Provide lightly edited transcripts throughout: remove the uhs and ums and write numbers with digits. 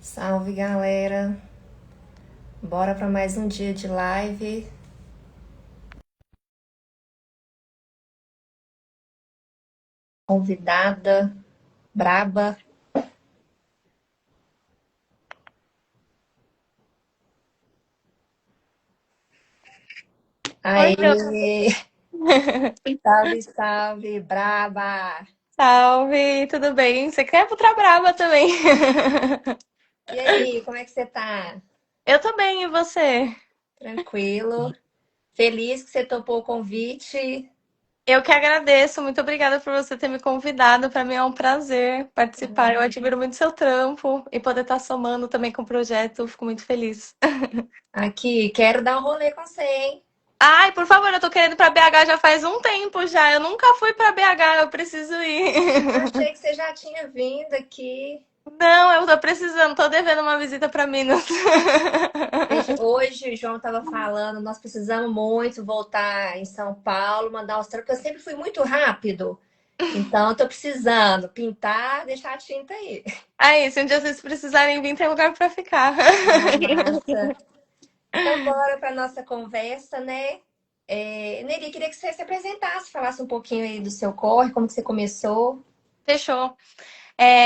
Salve galera, bora para mais um dia de live. Convidada braba. Oi, Jô. Aê, salve, salve, braba. Salve, tudo bem? Você quer putra braba também? E aí, como é que você tá? Eu tô bem, e você? Tranquilo? Feliz que você topou o convite? Eu que agradeço, muito obrigada por você ter me convidado. Para mim é um prazer participar. Eu admiro muito seu trampo e poder estar somando também com o projeto. Fico muito feliz. Aqui, quero dar um rolê com você, hein? Ai, por favor, eu tô querendo ir pra BH já faz um tempo já. Eu nunca fui pra BH, eu preciso ir. Achei que você já tinha vindo aqui. Não, eu tô precisando, tô devendo uma visita pra Minas. Hoje o João estava falando, nós precisamos muito voltar em São Paulo, mandar os trampos, porque eu sempre fui muito rápido. Então, eu tô precisando pintar, deixar a tinta aí. Aí, se um dia vocês precisarem vir, tem lugar pra ficar. Ah, massa. Então, bora para nossa conversa, né? Neri, queria que você se apresentasse, falasse um pouquinho aí do seu corre, como que você começou. Fechou.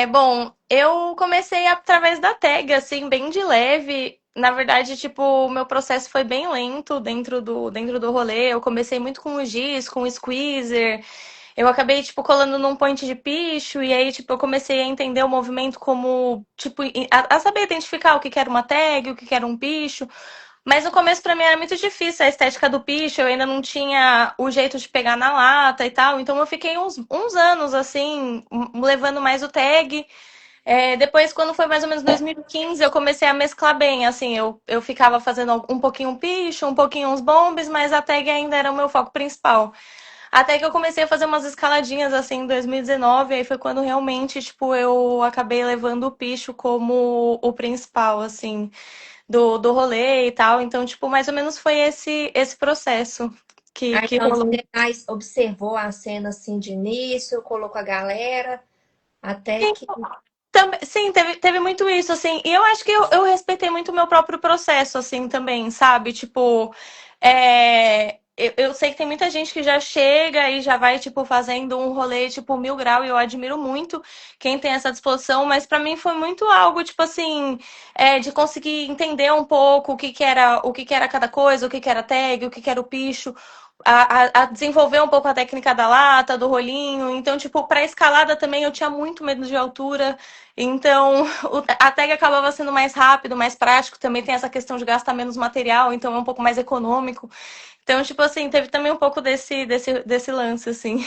Bom, eu comecei através da tag, assim, bem de leve. Na verdade, tipo, o meu processo foi bem lento dentro do rolê. Eu comecei muito com o giz, com o squeezer. Eu acabei, tipo, colando num point de picho. E aí, tipo, eu comecei a entender o movimento como, tipo, a saber identificar o que que era uma tag, o que que era um picho. Mas no começo pra mim era muito difícil a estética do picho, eu ainda não tinha o jeito de pegar na lata e tal, então eu fiquei uns anos assim, levando mais o tag. Depois, quando foi mais ou menos 2015, eu comecei a mesclar bem, assim, eu ficava fazendo um pouquinho picho, um pouquinho uns bombes, mas a tag ainda era o meu foco principal. Até que eu comecei a fazer umas escaladinhas assim em 2019, aí foi quando realmente, tipo, eu acabei levando o picho como o principal, assim do rolê e tal. Então, tipo, mais ou menos foi esse processo que, Ah, que então rolou. você mais observou a cena assim de início, colocou a galera, até que. Sim, teve muito isso, assim. E eu acho que eu respeitei muito o meu próprio processo, assim, também, sabe? Tipo, eu sei que tem muita gente que já chega e já vai, tipo, fazendo um rolê, tipo, 1000 grau, e eu admiro muito quem tem essa disposição, mas pra mim foi muito algo, tipo assim, de conseguir entender um pouco o que que era cada coisa, o que que era tag, o que que era o picho. A desenvolver um pouco a técnica da lata, do rolinho. Então, tipo, pra escalada também eu tinha muito medo de altura. Então, a tag acabava sendo mais rápido, mais prático. Também tem essa questão de gastar menos material, então é um pouco mais econômico. Então, tipo assim, teve também um pouco desse lance, assim.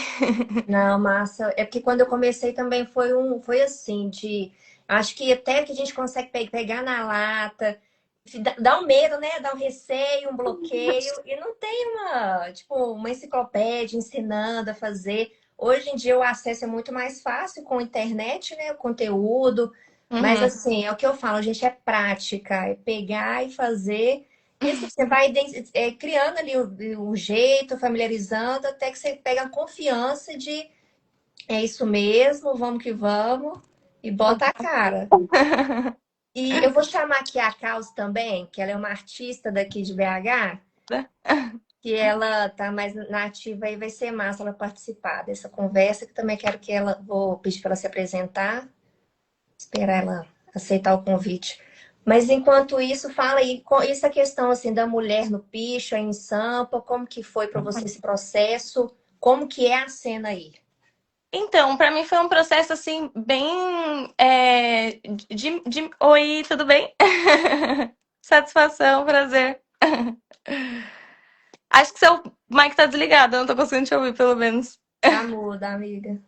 Não, massa. É porque quando eu comecei também foi assim, de. Acho que até que a gente consegue pegar na lata, dá um medo, né? Dá um receio, um bloqueio, e não tem uma enciclopédia ensinando a fazer. Hoje em dia o acesso é muito mais fácil com a internet, né? O conteúdo. Mas Uhum. assim, é o que eu falo, gente, é prática, é pegar e fazer. E assim, você vai criando ali o jeito, familiarizando, até que você pega a confiança de é isso mesmo, vamos que vamos, e bota a cara. E eu vou chamar aqui a Caus também, que ela é uma artista daqui de BH, que ela tá mais nativa e vai ser massa ela participar dessa conversa, que também quero que ela, vou pedir para ela se apresentar, esperar ela aceitar o convite. Mas enquanto isso, fala aí, essa questão assim da mulher no picho, aí em Sampa, como que foi para você esse processo? Como que é a cena aí? Então, pra mim foi um processo, assim, bem. Oi, tudo bem? Satisfação, prazer. Acho que seu mic tá desligado, eu não tô conseguindo te ouvir, pelo menos. Tá muda, amiga.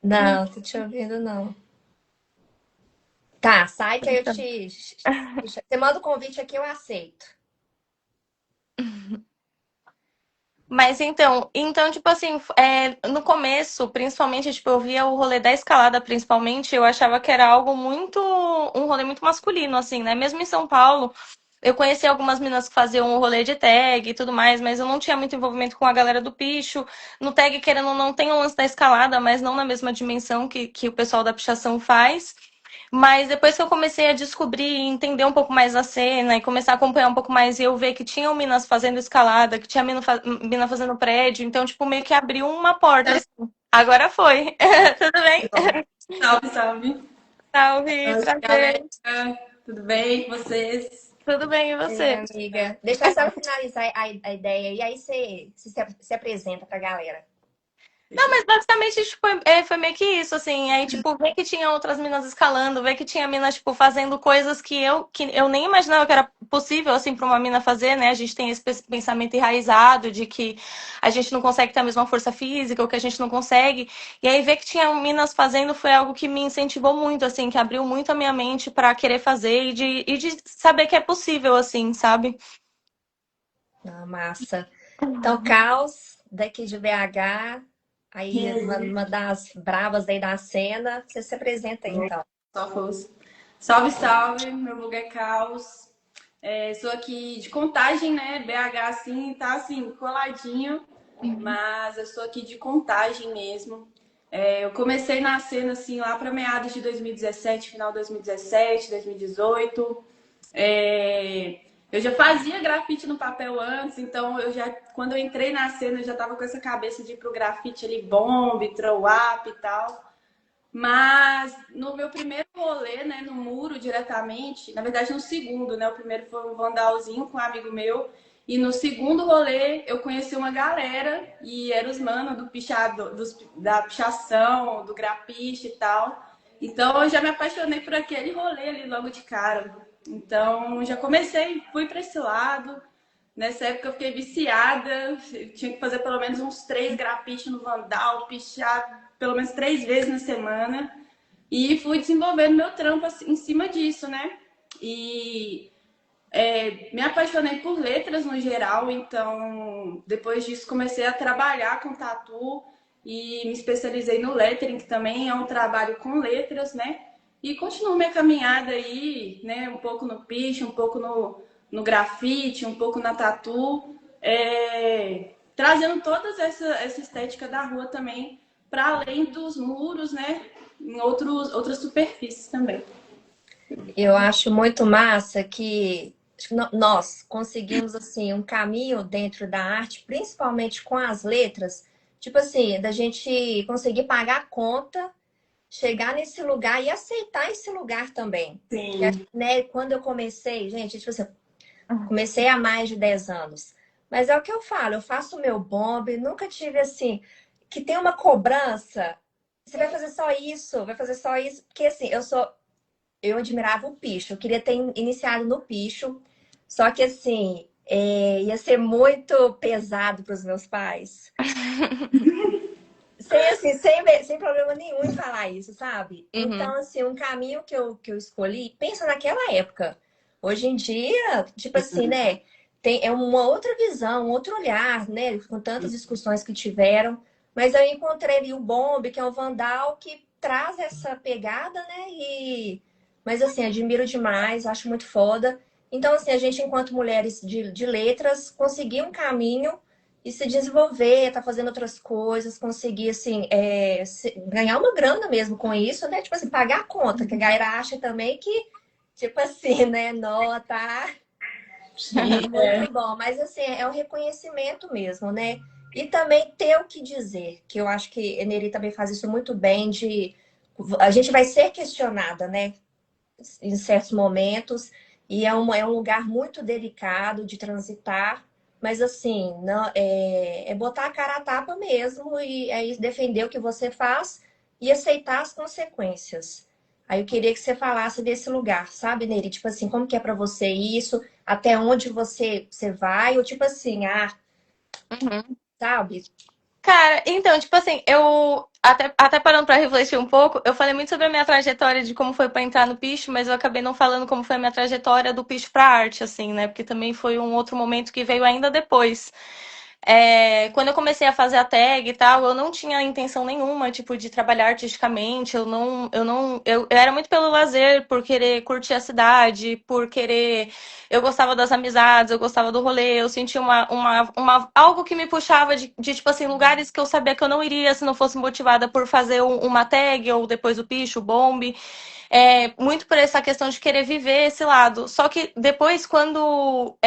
Não, tô te ouvindo, não. Tá, sai que aí eu te. Você manda o convite aqui, eu aceito. Mas então, tipo assim, no começo, principalmente, tipo, eu via o rolê da escalada, principalmente, eu achava que era algo muito, um rolê muito masculino, assim, né? Mesmo em São Paulo, Eu conheci algumas meninas que faziam o rolê de tag e tudo mais, mas eu não tinha muito envolvimento com a galera do picho. No tag, querendo ou não, tem o lance da escalada, mas não na mesma dimensão que o pessoal da pichação faz. Mas depois que eu comecei a descobrir e entender um pouco mais a cena e começar a acompanhar um pouco mais e eu ver que tinham minas fazendo escalada, que tinha mina fazendo prédio, então, tipo, meio que abriu uma porta, assim. Agora foi. Tudo bem? Salve, salve. Salve, Oi, prazer. galera. Tudo bem com vocês? Tudo bem, e Sim, você? amiga. Deixa eu só finalizar a ideia e aí você se apresenta pra galera. Não, mas basicamente, tipo, foi meio que isso, assim. Aí, tipo, ver que tinha outras minas escalando, ver que tinha minas, tipo, fazendo coisas que eu nem imaginava que era possível, assim, pra uma mina fazer, né? A gente tem esse pensamento enraizado de que a gente não consegue ter a mesma força física, ou que a gente não consegue. E aí, ver que tinha minas fazendo foi algo que me incentivou muito, assim, que abriu muito a minha mente pra querer fazer e de saber que é possível, assim, sabe? Ah, massa. Então, Caos, daqui de BH, aí uma das bravas aí da cena, você se apresenta aí, então. Só fosse. Salve, salve. Meu vulgo é Caos. Sou aqui de Contagem, né? BH, assim, tá assim, coladinho. Mas eu sou aqui de Contagem mesmo. Eu comecei na cena, assim, lá para meados de 2017, final de 2017, 2018. É, eu já fazia grafite no papel antes, então quando eu entrei na cena, eu já tava com essa cabeça de ir pro grafite ali, bomb, throw up e tal. Mas no meu primeiro rolê, né, no muro diretamente, na verdade no segundo, né, o primeiro foi um vandalzinho com um amigo meu, e no segundo rolê eu conheci uma galera e eram os manos do pichado, da pichação, do grafite e tal. Então eu já me apaixonei por aquele rolê ali logo de cara. Então já comecei, fui para esse lado. Nessa época eu fiquei viciada, eu tinha que fazer pelo menos uns 3 grafites no Vandal, pichar pelo menos 3 vezes na semana. E fui desenvolvendo meu trampo assim, em cima disso, né? E me apaixonei por letras no geral, então depois disso comecei a trabalhar com tatu e me especializei no lettering, que também é um trabalho com letras, né? E continuo minha caminhada aí, né? Um pouco no picho, um pouco no grafite, um pouco na tatu, trazendo toda essa estética da rua também para além dos muros, né? Em outras superfícies também. Eu acho muito massa que nós conseguimos assim um caminho dentro da arte, principalmente com as letras, tipo assim, da gente conseguir pagar a conta, chegar nesse lugar e aceitar esse lugar também. Que, Sim. né, quando eu comecei, gente, tipo assim, comecei há mais de 10 anos. Mas é o que eu falo, eu faço o meu bombe, nunca tive assim, que tem uma cobrança. Você vai fazer só isso, vai fazer só isso. Porque assim, eu admirava o picho. Eu queria ter iniciado no picho, só que assim, ia ser muito pesado para os meus pais. Sem, assim, sem problema nenhum em falar isso, sabe? Uhum. Então, assim, um caminho que eu escolhi, pensa naquela época. Hoje em dia, tipo assim, né? É uma outra visão, um outro olhar, né? Com tantas discussões que tiveram. Mas eu encontrei ali o Bombe, que é um Vandal, que traz essa pegada, né? Mas, assim, admiro demais, acho muito foda. Então, assim, a gente, enquanto mulheres de letras, conseguiu um caminho e se desenvolver, tá fazendo outras coisas, conseguir, assim, ganhar uma grana mesmo com isso, né? Tipo assim, pagar a conta, que a galera acha também que, tipo assim, né? Nota, Sim, muito bom. Mas, assim, é um reconhecimento mesmo, né? E também ter o que dizer, que eu acho que a Neri também faz isso muito bem, de... A gente vai ser questionada, né? Em certos momentos, e é um lugar muito delicado de transitar, mas assim, não, é botar a cara a tapa mesmo e aí defender o que você faz e aceitar as consequências. Aí eu queria que você falasse desse lugar, sabe, Neri? Tipo assim, como que é pra você isso? Até onde você vai? Ou tipo assim, Uhum. sabe? Cara, então, tipo assim, eu até parando pra refletir um pouco, eu falei muito sobre a minha trajetória de como foi pra entrar no picho, mas eu acabei não falando como foi a minha trajetória do picho pra arte, assim, né? Porque também foi um outro momento que veio ainda depois. Quando eu comecei a fazer a tag e tal, eu não tinha intenção nenhuma, tipo, de trabalhar artisticamente. Eu era muito pelo lazer, por querer curtir a cidade, por querer. Eu gostava das amizades, eu gostava do rolê, eu sentia algo que me puxava tipo assim, lugares que eu sabia que eu não iria se não fosse motivada por fazer uma tag ou depois o picho, o bombe. Muito por essa questão de querer viver esse lado. Só que depois, quando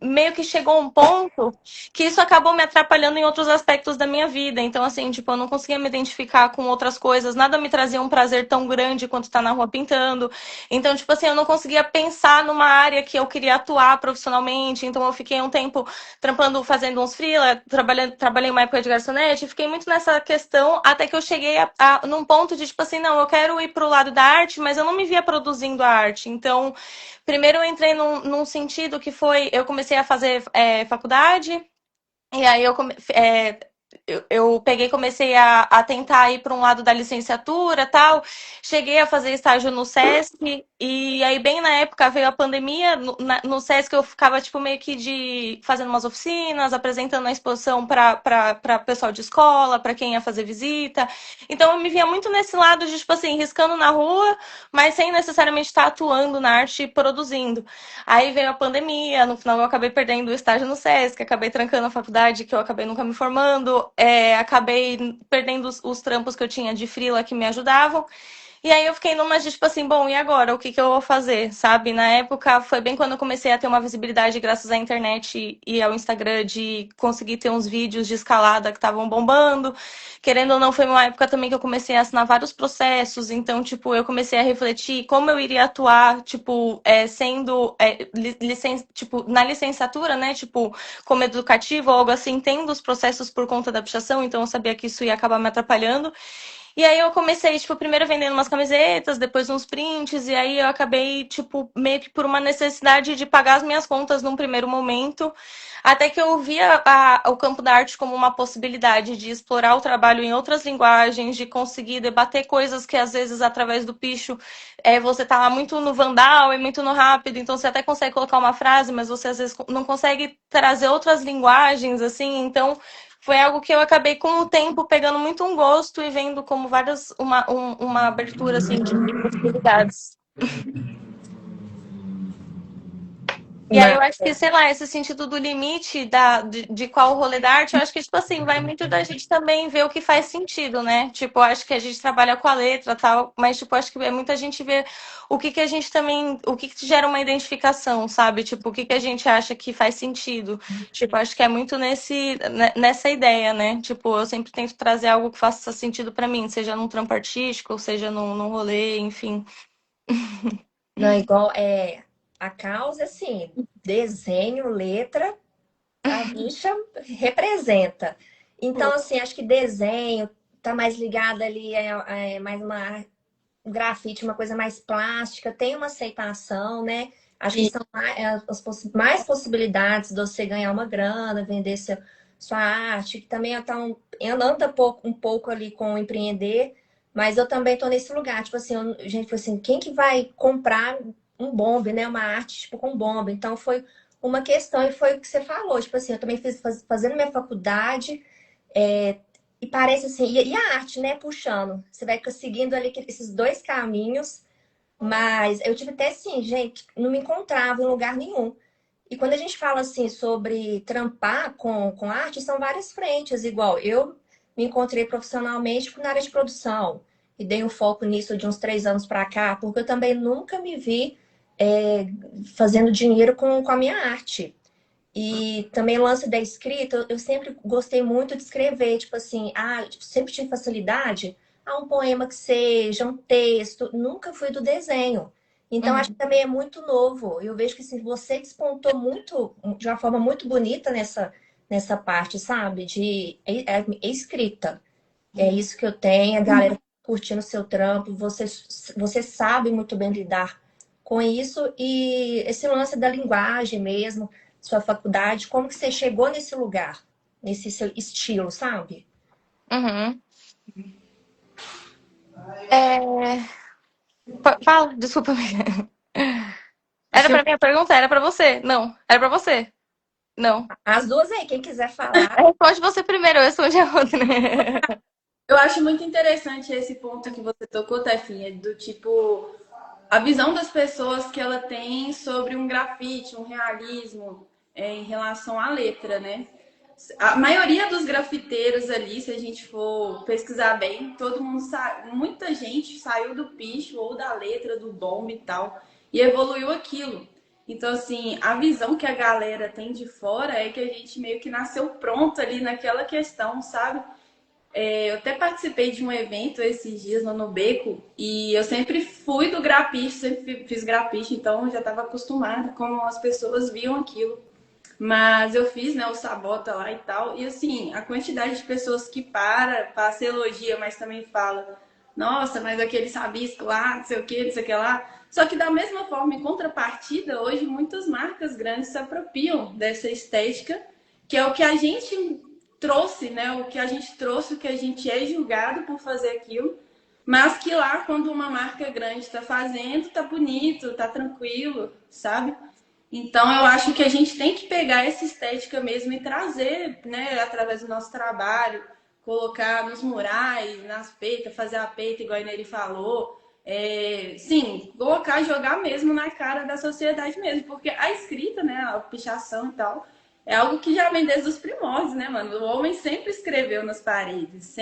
meio que chegou um ponto que isso acabou me atrapalhando em outros aspectos da minha vida. Então, assim, tipo, eu não conseguia me identificar com outras coisas, nada me trazia um prazer tão grande quanto estar na rua pintando. Então, tipo assim, eu não conseguia pensar numa área que eu queria atuar profissionalmente. Então, eu fiquei um tempo trampando, fazendo uns freela, trabalhei uma época de garçonete, fiquei muito nessa questão, até que eu cheguei num ponto de, tipo assim, não, eu quero ir pro lado da arte, mas eu não me via produzindo a arte. Então, primeiro eu entrei num sentido que foi, eu comecei a fazer faculdade, e aí eu peguei e comecei a tentar ir para um lado da licenciatura e tal. Cheguei a fazer estágio no Sesc, e aí, bem na época, veio a pandemia. No Sesc, eu ficava, tipo, meio que fazendo umas oficinas, apresentando a exposição para pessoal de escola, para quem ia fazer visita. Então, eu me via muito nesse lado de, tipo assim, riscando na rua, mas sem necessariamente estar atuando na arte e produzindo. Aí veio a pandemia, no final eu acabei perdendo o estágio no Sesc, acabei trancando a faculdade, que eu acabei nunca me formando, acabei perdendo os trampos que eu tinha de freela que me ajudavam. E aí eu fiquei numa de tipo assim, bom, e agora? O que que eu vou fazer, sabe? Na época foi bem quando eu comecei a ter uma visibilidade graças à internet e ao Instagram de conseguir ter uns vídeos de escalada que estavam bombando. Querendo ou não, foi uma época também que eu comecei a assinar vários processos, então, tipo, eu comecei a refletir como eu iria atuar, tipo, sendo, tipo, na licenciatura, né, tipo, como educativo ou algo assim, tendo os processos por conta da pichação, então eu sabia que isso ia acabar me atrapalhando. E aí eu comecei, tipo, primeiro vendendo umas camisetas, depois uns prints, e aí eu acabei, tipo, meio que por uma necessidade de pagar as minhas contas num primeiro momento, até que eu via o campo da arte como uma possibilidade de explorar o trabalho em outras linguagens, de conseguir debater coisas que às vezes através do picho você tá muito no vandal e muito no rápido, então você até consegue colocar uma frase, mas você às vezes não consegue trazer outras linguagens, assim, então foi algo que eu acabei com o tempo pegando muito um gosto e vendo como uma abertura assim de possibilidades. E aí eu Mas, acho que, sei lá, esse sentido do limite de qual rolê da arte, eu acho que, tipo assim, vai muito da gente também ver o que faz sentido, né? Tipo, eu acho que a gente trabalha com a letra e tal, mas, tipo, acho que é muita gente ver o que que a gente também, o que que gera uma identificação, sabe? Tipo, o que que a gente acha que faz sentido. Tipo, acho que é muito nessa ideia, né? Tipo, eu sempre tento trazer algo que faça sentido pra mim, seja num trampo artístico, ou seja num rolê, enfim. não, igual a causa, assim, desenho, letra, a bicha representa. Então, assim, acho que desenho tá mais ligado ali, mais um grafite, uma coisa mais plástica, tem uma aceitação, né? Acho que E, são mais possibilidades de você ganhar uma grana, vender sua arte, que também anda um pouco ali com o empreender, mas eu também tô nesse lugar, tipo assim, gente, foi assim, quem que vai comprar um bombe, né? Uma arte, tipo, com bombe? Então foi uma questão e foi o que você falou, tipo assim, eu também fazendo minha faculdade, é, e parece assim, e a arte, né, puxando. Você vai seguindo ali esses dois caminhos, mas eu tive até assim, gente, não me encontrava em lugar nenhum. E quando a gente fala assim sobre trampar com arte, são várias frentes, igual eu me encontrei profissionalmente na área de produção e dei um foco nisso de uns 3 anos para cá, porque eu também nunca me vi é, fazendo dinheiro com a minha arte. E também o lance da escrita, eu sempre gostei muito de escrever, tipo assim, tipo, sempre tive facilidade a um poema que seja, um texto, nunca fui do desenho. Então, acho que uhum, também é muito novo. Eu vejo que assim, você despontou muito, de uma forma muito bonita nessa parte, sabe? É escrita. É isso que eu tenho, a galera curtindo o seu trampo, você sabe muito bem lidar com isso e esse lance da linguagem mesmo, sua faculdade, como que você chegou nesse lugar, nesse seu estilo, sabe? uhum. É, fala, desculpa. Era Achei pra mim a pergunta? Era pra você? Não, era pra você. Não. As duas aí, quem quiser falar. Responde você primeiro, eu respondi a outra. Eu acho muito interessante esse ponto que você tocou, Tefinha, do tipo, a visão das pessoas que ela tem sobre um grafite, um realismo, em relação à letra, né? A maioria dos grafiteiros ali, se a gente for pesquisar bem, todo mundo muita gente saiu do picho ou da letra, do bombe e tal, e evoluiu aquilo. Então, assim, a visão que a galera tem de fora é que a gente meio que nasceu pronto ali naquela questão, sabe? Eu até participei de um evento esses dias no Nubeco e eu sempre fui do grafite, sempre fiz grafite, então eu já estava acostumada como as pessoas viam aquilo. Mas eu fiz, né, o Sabota lá e tal. E assim, a quantidade de pessoas que passa elogia, mas também fala, nossa, mas aquele sabisco lá, não sei o que, não sei o que lá. Só que da mesma forma, em contrapartida, hoje muitas marcas grandes se apropriam dessa estética, que é o que a gente trouxe, né? O que a gente trouxe, o que a gente é julgado por fazer aquilo. Mas que lá, quando uma marca grande está fazendo, tá bonito, tá tranquilo, sabe? Então, eu acho que a gente tem que pegar essa estética mesmo e trazer, né, através do nosso trabalho, colocar nos murais, nas peitas, fazer a peita, igual a Inês falou. Sim, colocar, jogar mesmo na cara da sociedade mesmo, porque a escrita, né, a pichação e tal, é algo que já vem desde os primórdios, né, mano? O homem sempre escreveu nas paredes,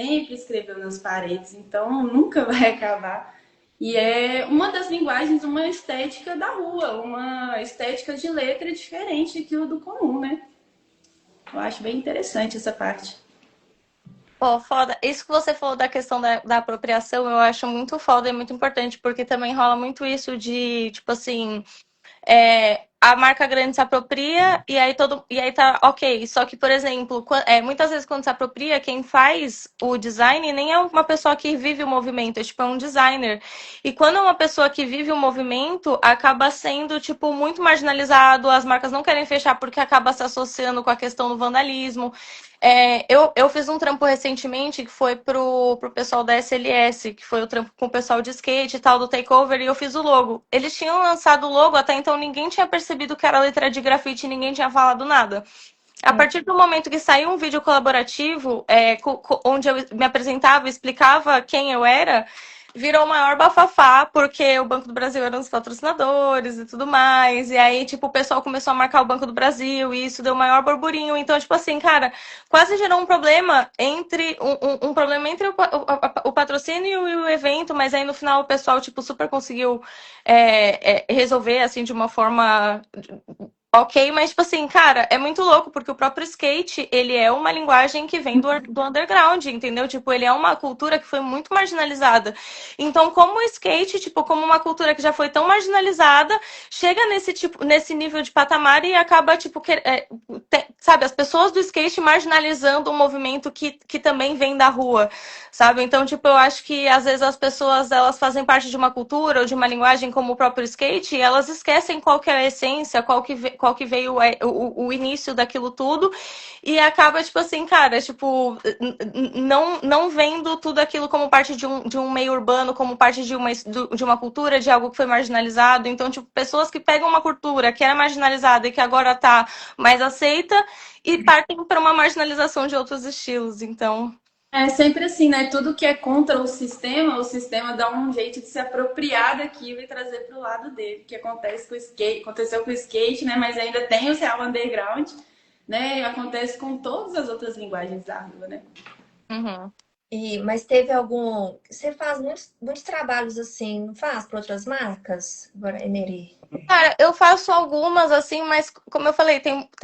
então nunca vai acabar. E é uma das linguagens, uma estética da rua, uma estética de letra diferente daquilo do comum, né? Eu acho bem interessante essa parte. Pô, foda. Isso que você falou da questão da apropriação, eu acho muito foda e muito importante, porque também rola muito isso de, tipo assim, a marca grande se apropria e aí tá ok. Só que, por exemplo, muitas vezes quando se apropria, quem faz o design nem é uma pessoa que vive o movimento, é tipo é um designer. E quando é uma pessoa que vive o movimento, acaba sendo tipo muito marginalizado, as marcas não querem fechar porque acaba se associando com a questão do vandalismo. Eu fiz um trampo recentemente que foi pro pessoal da SLS, que foi o trampo com o pessoal de skate e tal, do Takeover, e eu fiz o logo. Eles tinham lançado o logo, até então ninguém tinha percebido que era letra de grafite e ninguém tinha falado nada. A partir do momento que saiu um vídeo colaborativo, onde eu me apresentava e explicava quem eu era, virou o maior bafafá, porque o Banco do Brasil era um dos patrocinadores e tudo mais. E aí, tipo, o pessoal começou a marcar o Banco do Brasil e isso deu o maior burburinho. Então, tipo assim, cara, quase gerou um problema entre um problema entre o patrocínio e o evento, mas aí no final o pessoal, tipo, super conseguiu resolver, assim, de uma forma ok, mas, tipo assim, cara, é muito louco, porque o próprio skate, ele é uma linguagem que vem do underground, entendeu? Tipo, ele é uma cultura que foi muito marginalizada. Então, como o skate, tipo, como uma cultura que já foi tão marginalizada, chega nesse nível de patamar e acaba, tipo, sabe, as pessoas do skate marginalizando um movimento que também vem da rua, sabe? Então, tipo, eu acho que, às vezes, as pessoas, elas fazem parte de uma cultura ou de uma linguagem como o próprio skate e elas esquecem qual que é a essência, qual que veio o início daquilo tudo, e acaba, tipo assim, cara, tipo, não vendo tudo aquilo como parte de um meio urbano, como parte de uma cultura, de algo que foi marginalizado. Então, tipo, pessoas que pegam uma cultura que era marginalizada e que agora tá mais aceita e partem para uma marginalização de outros estilos. Então. É sempre assim, né? Tudo que é contra o sistema dá um jeito de se apropriar daquilo e trazer para o lado dele, que acontece com o skate, aconteceu com o skate, né? Mas ainda tem o real underground, né? E acontece com todas as outras linguagens da rua, né? Uhum. Mas teve algum. Você faz muitos trabalhos assim, não faz para outras marcas, Eneri? Cara, eu faço algumas, assim, mas como eu falei,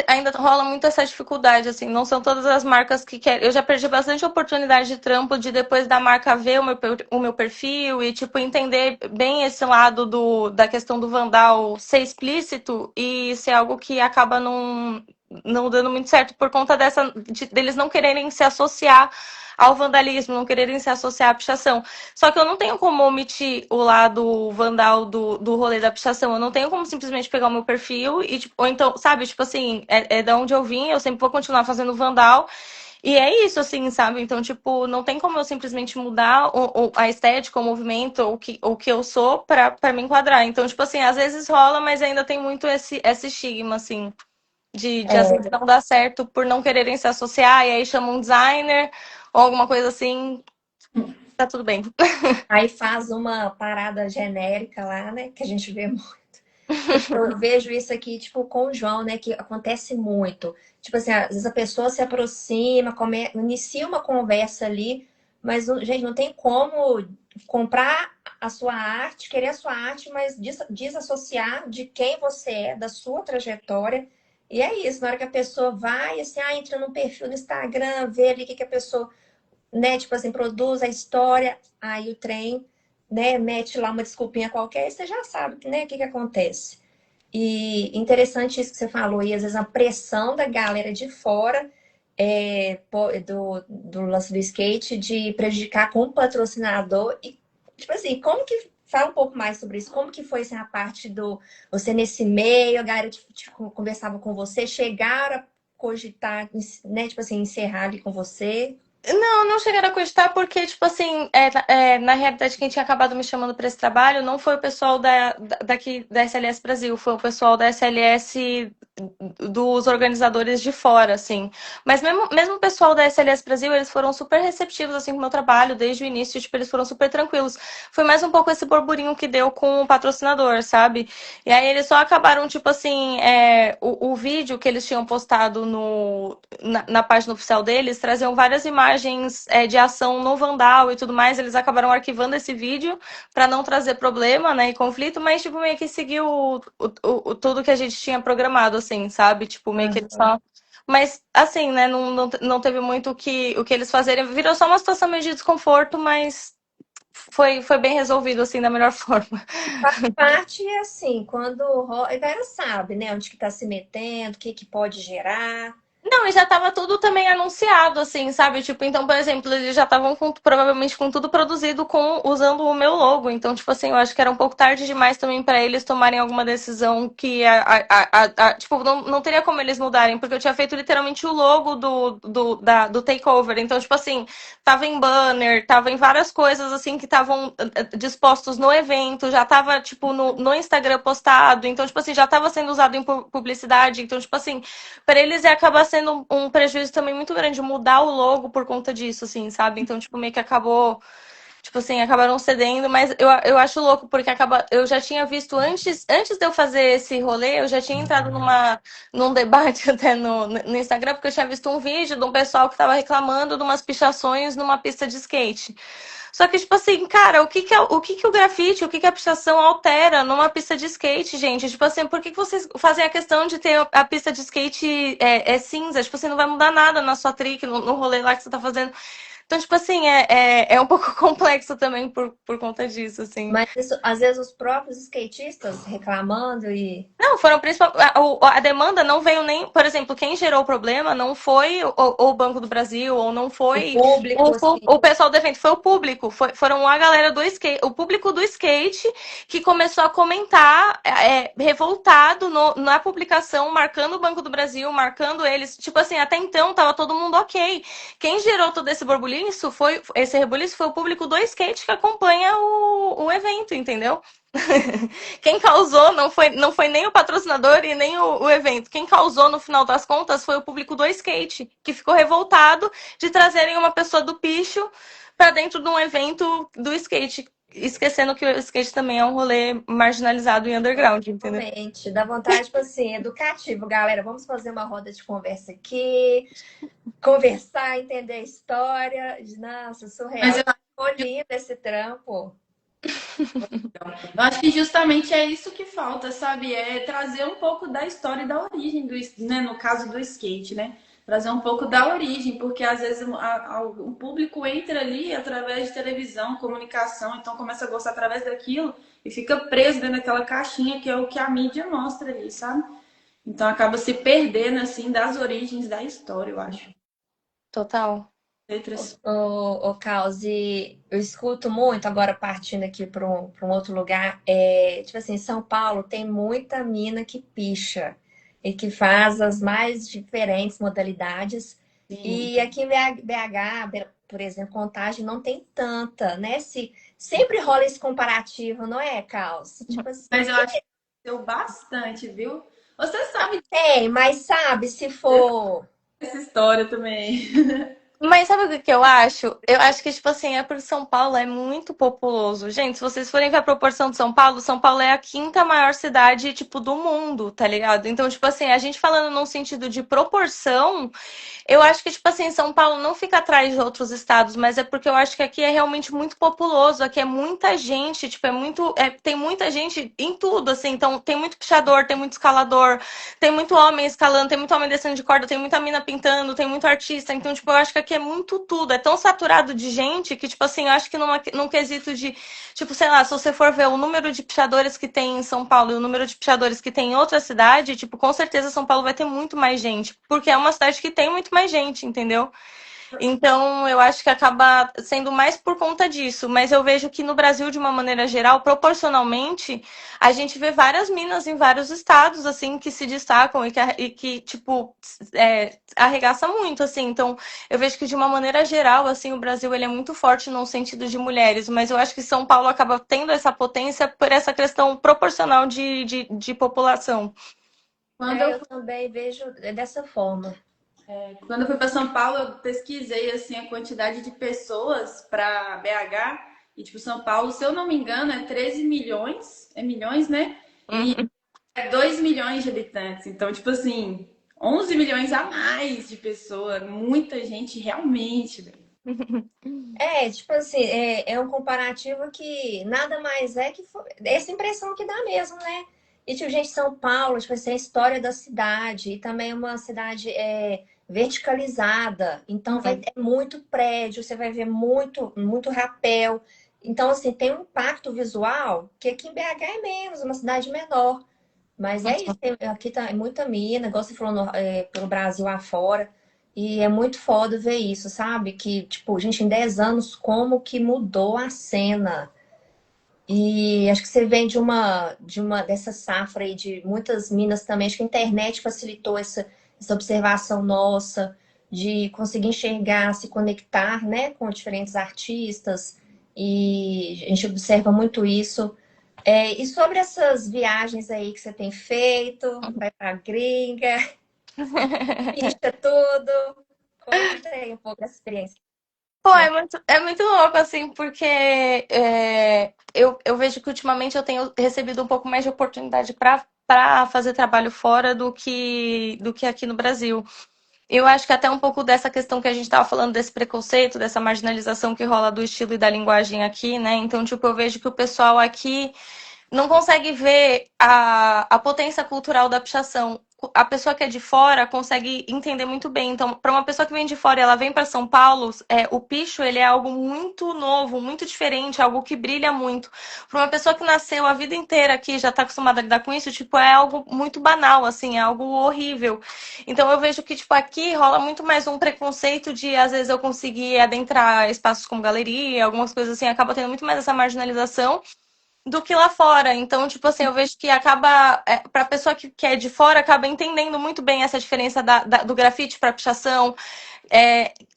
ainda rola muito essa dificuldade, assim, não são todas as marcas que querem. Eu já perdi bastante oportunidade de trampo de depois da marca ver o meu perfil e, tipo, entender bem esse lado da questão do Vandal ser explícito e ser algo que acaba não dando muito certo por conta deles não quererem se associar ao vandalismo, não quererem se associar à pichação. Só que eu não tenho como omitir o lado vandal do rolê da pichação. Eu não tenho como simplesmente pegar o meu perfil e, tipo, ou então, sabe, tipo assim, é da onde eu vim, eu sempre vou continuar fazendo vandal. E é isso, assim, sabe? Então, tipo, não tem como eu simplesmente mudar a estética, o movimento, o que eu sou pra me enquadrar. Então, tipo assim, às vezes rola, mas ainda tem muito esse estigma, assim, de às vezes não dar certo por não quererem se associar, e aí chamam um designer ou alguma coisa assim, tá tudo bem. Aí faz uma parada genérica lá, né? Que a gente vê muito. E, tipo, eu vejo isso aqui, tipo, com o João, né? Que acontece muito. Tipo assim, às vezes a pessoa se aproxima, inicia uma conversa ali, mas, gente, não tem como comprar a sua arte, querer a sua arte, mas desassociar de quem você é, da sua trajetória. E é isso, na hora que a pessoa vai, assim, entra no perfil no Instagram, vê ali o que que a pessoa, né, tipo assim, produz a história, aí o trem, né, mete lá uma desculpinha qualquer, e você já sabe, né, o que que acontece. E interessante isso que você falou, e às vezes a pressão da galera de fora do lance do skate de prejudicar com o patrocinador. E, tipo assim, como que. Fala um pouco mais sobre isso. Como que foi assim, a parte do. Você nesse meio, a galera conversava com você, chegaram a cogitar, né? Tipo assim, encerrar ali com você. Não chegaram a cogitar porque, tipo assim, na realidade, quem tinha acabado me chamando para esse trabalho não foi o pessoal daqui da SLS Brasil, foi o pessoal da SLS dos organizadores de fora, assim. Mas mesmo o pessoal da SLS Brasil, eles foram super receptivos, assim, com o meu trabalho, desde o início, tipo, eles foram super tranquilos. Foi mais um pouco esse burburinho que deu com o patrocinador, sabe? E aí eles só acabaram, tipo assim, o vídeo que eles tinham postado na página oficial deles, traziam várias imagens de ação no Vandal e tudo mais, eles acabaram arquivando esse vídeo para não trazer problema, né, e conflito, mas, tipo, meio que seguiu tudo que a gente tinha programado, assim, sabe? Tipo, meio que eles só... Mas, assim, né, não teve muito o que eles fazerem. Virou só uma situação meio de desconforto, mas foi bem resolvido, assim, da melhor forma. Parte é assim, quando a galera sabe, né, onde que tá se metendo, o que que pode gerar. Não, e já tava tudo também anunciado, assim, sabe? Tipo, então, por exemplo, eles já estavam provavelmente com tudo produzido usando o meu logo. Então, tipo assim, eu acho que era um pouco tarde demais também pra eles tomarem alguma decisão que tipo, não teria como eles mudarem, porque eu tinha feito literalmente o logo do takeover. Então, tipo assim, tava em banner, tava em várias coisas assim que estavam dispostos no evento, já tava, tipo, no Instagram postado. Então, tipo assim, já tava sendo usado em publicidade. Então, tipo assim, para eles ia acabar sendo um prejuízo também muito grande mudar o logo por conta disso, assim, sabe? Então, tipo, meio que acabou, tipo assim, acabaram cedendo, mas eu acho louco, porque eu já tinha visto antes de eu fazer esse rolê, eu já tinha entrado num debate até no Instagram, porque eu tinha visto um vídeo de um pessoal que tava reclamando de umas pichações numa pista de skate. Só que, tipo assim, cara, o que que o grafite, o que que a pichação altera numa pista de skate, gente? Tipo assim, por que que vocês fazem a questão de ter a pista de skate cinza? Tipo assim, não vai mudar nada na sua trick, no rolê lá que você tá fazendo. Então, tipo assim, é um pouco complexo também por conta disso, assim. Mas isso, às vezes os próprios skatistas reclamando e Não, foram principalmente. A demanda não veio nem. Por exemplo, quem gerou o problema não foi o Banco do Brasil, ou não o foi público, assim. o pessoal do evento, foi o público. Foram a galera do skate, o público do skate que começou a comentar revoltado na publicação, marcando o Banco do Brasil, marcando eles. Tipo assim, até então tava todo mundo ok. Quem gerou todo esse rebuliço foi o público do skate que acompanha o evento, entendeu? Quem causou não foi nem o patrocinador e nem o evento. Quem causou, no final das contas, foi o público do skate, que ficou revoltado de trazerem uma pessoa do picho para dentro de um evento do skate. Esquecendo que o skate também é um rolê marginalizado e underground, entendeu? Realmente, dá vontade, tipo assim, educativo, galera. Vamos fazer uma roda de conversa aqui, conversar, entender a história. Nossa, Mas surreal. eu Ficou lindo esse trampo. Eu acho que justamente é isso que falta, sabe? É trazer um pouco da história e da origem né? No caso do skate, né? Trazer um pouco da origem, porque às vezes o público entra ali através de televisão, comunicação, então começa a gostar através daquilo e fica preso dentro daquela caixinha que é o que a mídia mostra ali, sabe? Então acaba se perdendo assim das origens da história, eu acho. Total. Letras. O Causi, eu escuto muito, agora partindo aqui para um outro lugar, tipo assim, em São Paulo tem muita mina que picha e que faz as mais diferentes modalidades. Sim. E aqui em BH, por exemplo, Contagem não tem tanta, né? Sempre rola esse comparativo, não é, Caos? Tipo assim, Mas eu acho que deu bastante, viu? Você sabe Tem, mas sabe, se for. dessa história também. Mas sabe o que que eu acho? Eu acho que, tipo assim, é porque São Paulo é muito populoso. Gente, se vocês forem ver a proporção de São Paulo é a quinta maior cidade, tipo, do mundo, tá ligado? Então, tipo assim, a gente falando num sentido de proporção, eu acho que, tipo assim, São Paulo não fica atrás de outros estados, mas é porque eu acho que aqui é realmente muito populoso, aqui é muita gente, tipo, tem muita gente em tudo, assim, então tem muito pichador, tem muito escalador, tem muito homem escalando, tem muito homem descendo de corda, tem muita mina pintando, tem muito artista, então, tipo, eu acho que aqui é muito tudo, é tão saturado de gente que, tipo assim, eu acho que num quesito de, tipo, sei lá, se você for ver o número de pichadores que tem em São Paulo e o número de pichadores que tem em outra cidade, tipo, com certeza São Paulo vai ter muito mais gente, porque é uma cidade que tem muito mais gente, entendeu? Então, eu acho que acaba sendo mais por conta disso. Mas eu vejo que no Brasil, de uma maneira geral, proporcionalmente, a gente vê várias minas em vários estados, assim, que se destacam e que tipo, arregaça muito, assim. Então, eu vejo que, de uma maneira geral, assim, o Brasil, ele é muito forte no sentido de mulheres. Mas eu acho que São Paulo acaba tendo essa potência por essa questão proporcional de população. Quando É, eu eu também vejo dessa forma. Quando eu fui para São Paulo, eu pesquisei assim a quantidade de pessoas para BH e tipo São Paulo, se eu não me engano, é 13 milhões, é milhões, né? E Uhum. é 2 milhões de habitantes. Então, tipo assim, 11 milhões a mais de pessoas, muita gente realmente, velho. É, tipo assim, é um comparativo que nada mais é que essa impressão que dá mesmo, né? E, tipo, gente, São Paulo, tipo assim, a história da cidade, e também uma cidade verticalizada, então vai ter muito prédio, você vai ver muito, muito rapel. Então, assim, tem um impacto visual que aqui em BH é menos, uma cidade menor. Mas é isso, aqui tá muita mina, igual você falou, pelo Brasil afora. E é muito foda ver isso, sabe? Que, tipo, gente, em 10 anos, como que mudou a cena? E acho que você vem dessa safra aí de muitas minas também. Acho que a internet facilitou essa observação nossa, de conseguir enxergar, se conectar, né, com diferentes artistas. E a gente observa muito isso. E sobre essas viagens aí que você tem feito, vai pra gringa, picha tudo. Conta aí um pouco dessa experiência. Pô, é muito louco, assim, porque eu vejo que ultimamente eu tenho recebido um pouco mais de oportunidade para fazer trabalho fora do que aqui no Brasil. Eu acho que até um pouco dessa questão que a gente estava falando, desse preconceito, dessa marginalização que rola do estilo e da linguagem aqui, né? Então, tipo, eu vejo que o pessoal aqui não consegue ver a potência cultural da pichação. A pessoa que é de fora consegue entender muito bem. Então, para uma pessoa que vem de fora e ela vem para São Paulo, o picho ele é algo muito novo, muito diferente, algo que brilha muito. Para uma pessoa que nasceu a vida inteira aqui, já está acostumada a lidar com isso, tipo, é algo muito banal, assim, é algo horrível. Então, eu vejo que, tipo, aqui rola muito mais um preconceito de, às vezes, eu conseguir adentrar espaços como galeria, algumas coisas assim, acaba tendo muito mais essa marginalização do que lá fora. Então, tipo assim, eu vejo que acaba, pra pessoa que é de fora, acaba entendendo muito bem essa diferença do grafite pra pichação,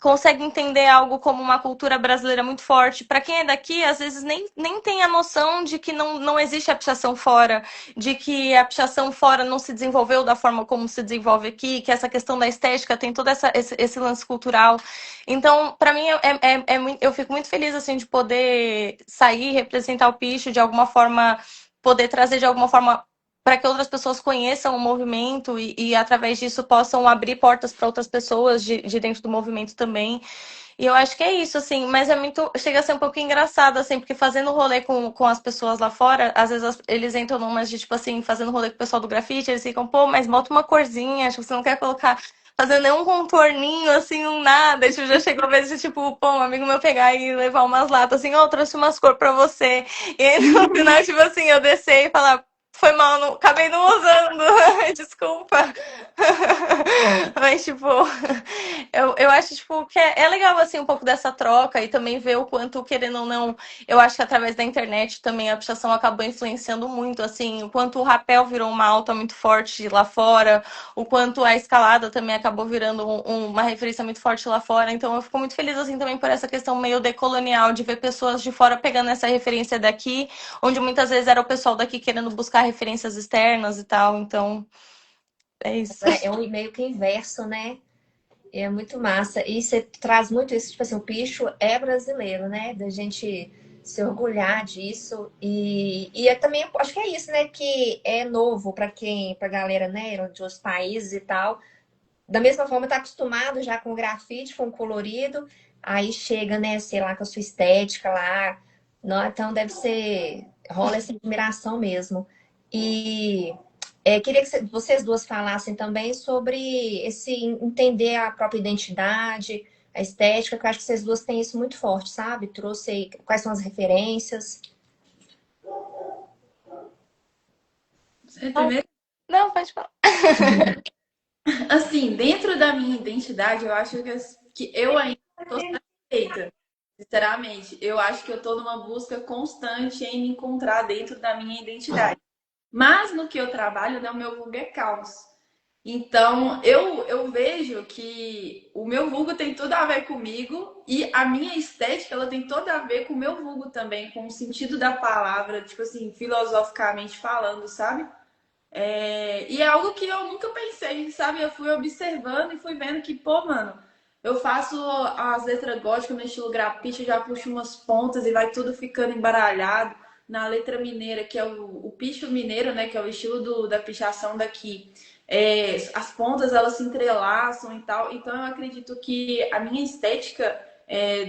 consegue entender algo como uma cultura brasileira muito forte. Para quem é daqui, às vezes nem tem a noção de que não existe a pichação fora, de que a pichação fora não se desenvolveu da forma como se desenvolve aqui, que essa questão da estética tem todo esse lance cultural. Então, para mim, eu fico muito feliz assim de poder sair, representar o picho de alguma forma, poder trazer de alguma forma para que outras pessoas conheçam o movimento e através disso possam abrir portas para outras pessoas de dentro do movimento também. E eu acho que é isso, assim, mas chega a ser um pouco engraçado, assim, porque fazendo rolê com as pessoas lá fora, às vezes eles entram numas de, tipo assim, fazendo rolê com o pessoal do grafite, eles ficam, pô, mas bota uma corzinha, tipo, você não quer colocar, fazer nenhum contorninho, assim, um nada, tipo, já chegou a vez de, tipo, pô, um amigo meu pegar e levar umas latas, assim, ó, trouxe umas cores pra você, e aí no final, tipo assim, eu descer e falar, foi mal, não, acabei não usando, desculpa. Mas, tipo, eu acho, tipo, que é legal, assim, um pouco dessa troca e também ver o quanto, querendo ou não, eu acho que através da internet também a pichação acabou influenciando muito, assim, o quanto o rapel virou uma alta muito forte lá fora, o quanto a escalada também acabou virando uma referência muito forte lá fora. Então, eu fico muito feliz, assim, também por essa questão meio decolonial, de ver pessoas de fora pegando essa referência daqui, onde muitas vezes era o pessoal daqui querendo buscar referências externas e tal. Então, É isso. É um meio que inverso, né? É muito massa. E você traz muito isso, tipo assim, o picho é brasileiro, né? Da gente se orgulhar disso. E eu também acho que é isso, né? Que é novo para quem, pra galera, né, de outros países e tal. Da mesma forma, tá acostumado já com grafite, com colorido. Aí chega, né, sei lá, com a sua estética lá. Não, então deve ser. Rola essa admiração mesmo. E queria que vocês duas falassem também sobre esse entender a própria identidade, a estética, que eu acho que vocês duas têm isso muito forte, sabe? Trouxe aí quais são as referências. Você primeiro, Não, pode falar. assim, dentro da minha identidade, eu acho que eu ainda estou satisfeita. Sinceramente, eu acho que eu estou numa busca constante em me encontrar dentro da minha identidade. Mas no que eu trabalho, né, o meu vulgo é caos. Então, eu vejo que o meu vulgo tem tudo a ver comigo e a minha estética, ela tem tudo a ver com o meu vulgo também, com o sentido da palavra, tipo assim, filosoficamente falando, sabe? E é algo que eu nunca pensei, sabe? Eu fui observando e fui vendo que, pô, mano, eu faço as letras góticas no estilo grafite, eu já puxo umas pontas e vai tudo ficando embaralhado. Na letra mineira, que é o picho mineiro, né? Que é o estilo da pichação daqui. As pontas, elas se entrelaçam e tal. Então, eu acredito que a minha estética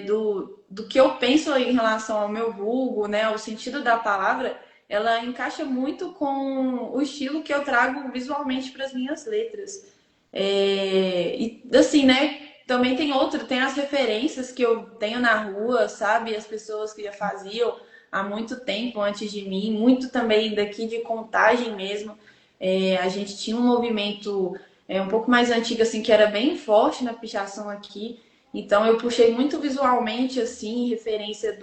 do que eu penso em relação ao meu vulgo, né? O sentido da palavra, ela encaixa muito com o estilo que eu trago visualmente para as minhas letras. E assim, né? Também tem as referências que eu tenho na rua, sabe? As pessoas que já faziam há muito tempo antes de mim, muito também daqui de Contagem mesmo. A gente tinha um movimento um pouco mais antigo, assim, que era bem forte na pichação aqui. Então eu puxei muito visualmente, assim, referência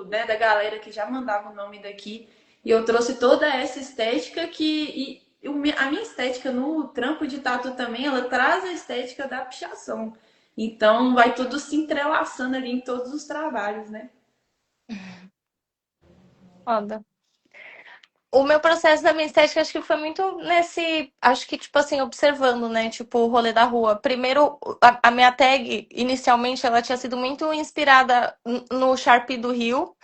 né, da galera que já mandava o nome daqui. E eu trouxe toda essa estética a minha estética no trampo de tatu também, ela traz a estética da pichação. Então vai tudo se entrelaçando ali em todos os trabalhos, né? Foda. O meu processo da minha estética, acho que foi muito acho que, tipo assim, observando, né? Tipo, o rolê da rua. Primeiro, a minha tag, inicialmente, ela tinha sido muito inspirada no Sharpie do Rio.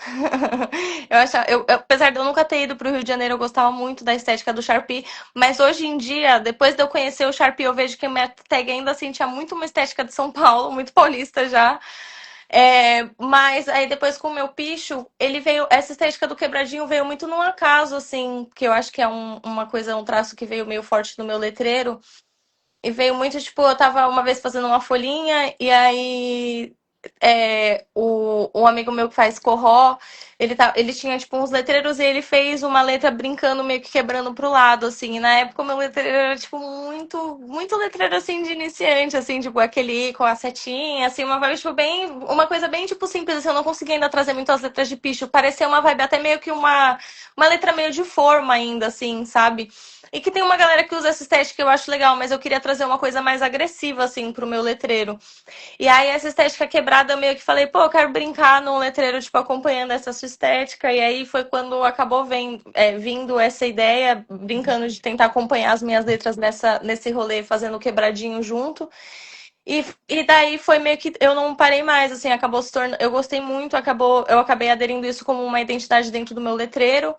Apesar de eu nunca ter ido pro Rio de Janeiro, eu gostava muito da estética do Sharpie. Mas hoje em dia, depois de eu conhecer o Sharpie, eu vejo que a minha tag ainda assim tinha muito uma estética de São Paulo, muito paulista já. Mas aí depois com o meu picho, ele veio. Essa estética do quebradinho veio muito num acaso, assim, que eu acho que é uma coisa, um traço que veio meio forte no meu letreiro. E veio muito, tipo, eu tava uma vez fazendo uma folhinha, e aí um amigo meu que faz corró, ele tinha, tipo, uns letreiros e ele fez uma letra brincando, meio que quebrando pro lado, assim. E na época o meu letreiro era, tipo, muito, muito letreiro, assim, de iniciante, assim, tipo, aquele com a setinha, assim, uma vibe, tipo, uma coisa bem, tipo, simples, assim, eu não conseguia ainda trazer muito as letras de picho. Parecia uma vibe até meio que uma letra meio de forma ainda, assim, sabe? E que tem uma galera que usa essa estética que eu acho legal, mas eu queria trazer uma coisa mais agressiva, assim, pro meu letreiro. E aí, essa estética quebrada, eu meio que falei, pô, eu quero brincar num letreiro, tipo, acompanhando essa sua estética. E aí foi quando acabou vindo essa ideia, brincando de tentar acompanhar as minhas letras nesse rolê, fazendo quebradinho junto. E daí foi meio que eu não parei mais, assim, acabou se tornando. Eu gostei muito, eu acabei aderindo isso como uma identidade dentro do meu letreiro.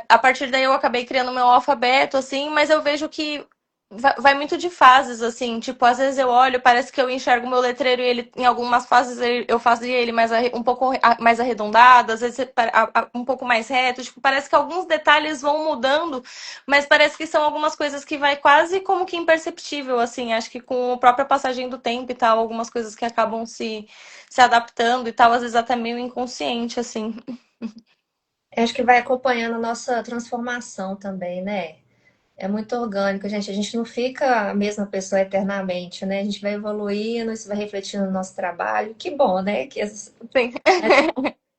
A partir daí eu acabei criando meu alfabeto, assim, mas eu vejo que vai muito de fases, assim, tipo, às vezes eu olho, parece que eu enxergo meu letreiro e ele, em algumas fases, eu fazia ele um pouco mais arredondado, às vezes um pouco mais reto, tipo, parece que alguns detalhes vão mudando, mas parece que são algumas coisas que vai quase como que imperceptível, assim, acho que com a própria passagem do tempo e tal, algumas coisas que acabam se adaptando e tal, às vezes até meio inconsciente, assim. Acho que vai acompanhando a nossa transformação também, né? É muito orgânico, gente. A gente não fica a mesma pessoa eternamente, né? A gente vai evoluindo, isso vai refletindo no nosso trabalho. Que bom, né? Sim.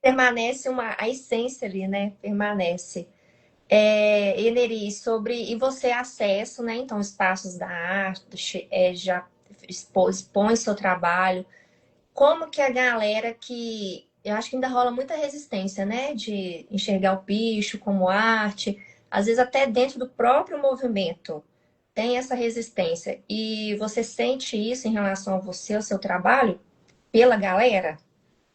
Permanece a essência ali, né? Permanece. Eneri, e você acesso, né? Então, espaços da arte, já expõe seu trabalho. Como que a galera que. Eu acho que ainda rola muita resistência, né? De enxergar o picho como arte, às vezes até dentro do próprio movimento. tem essa resistência. E você sente isso em relação a você, ao seu trabalho, pela galera?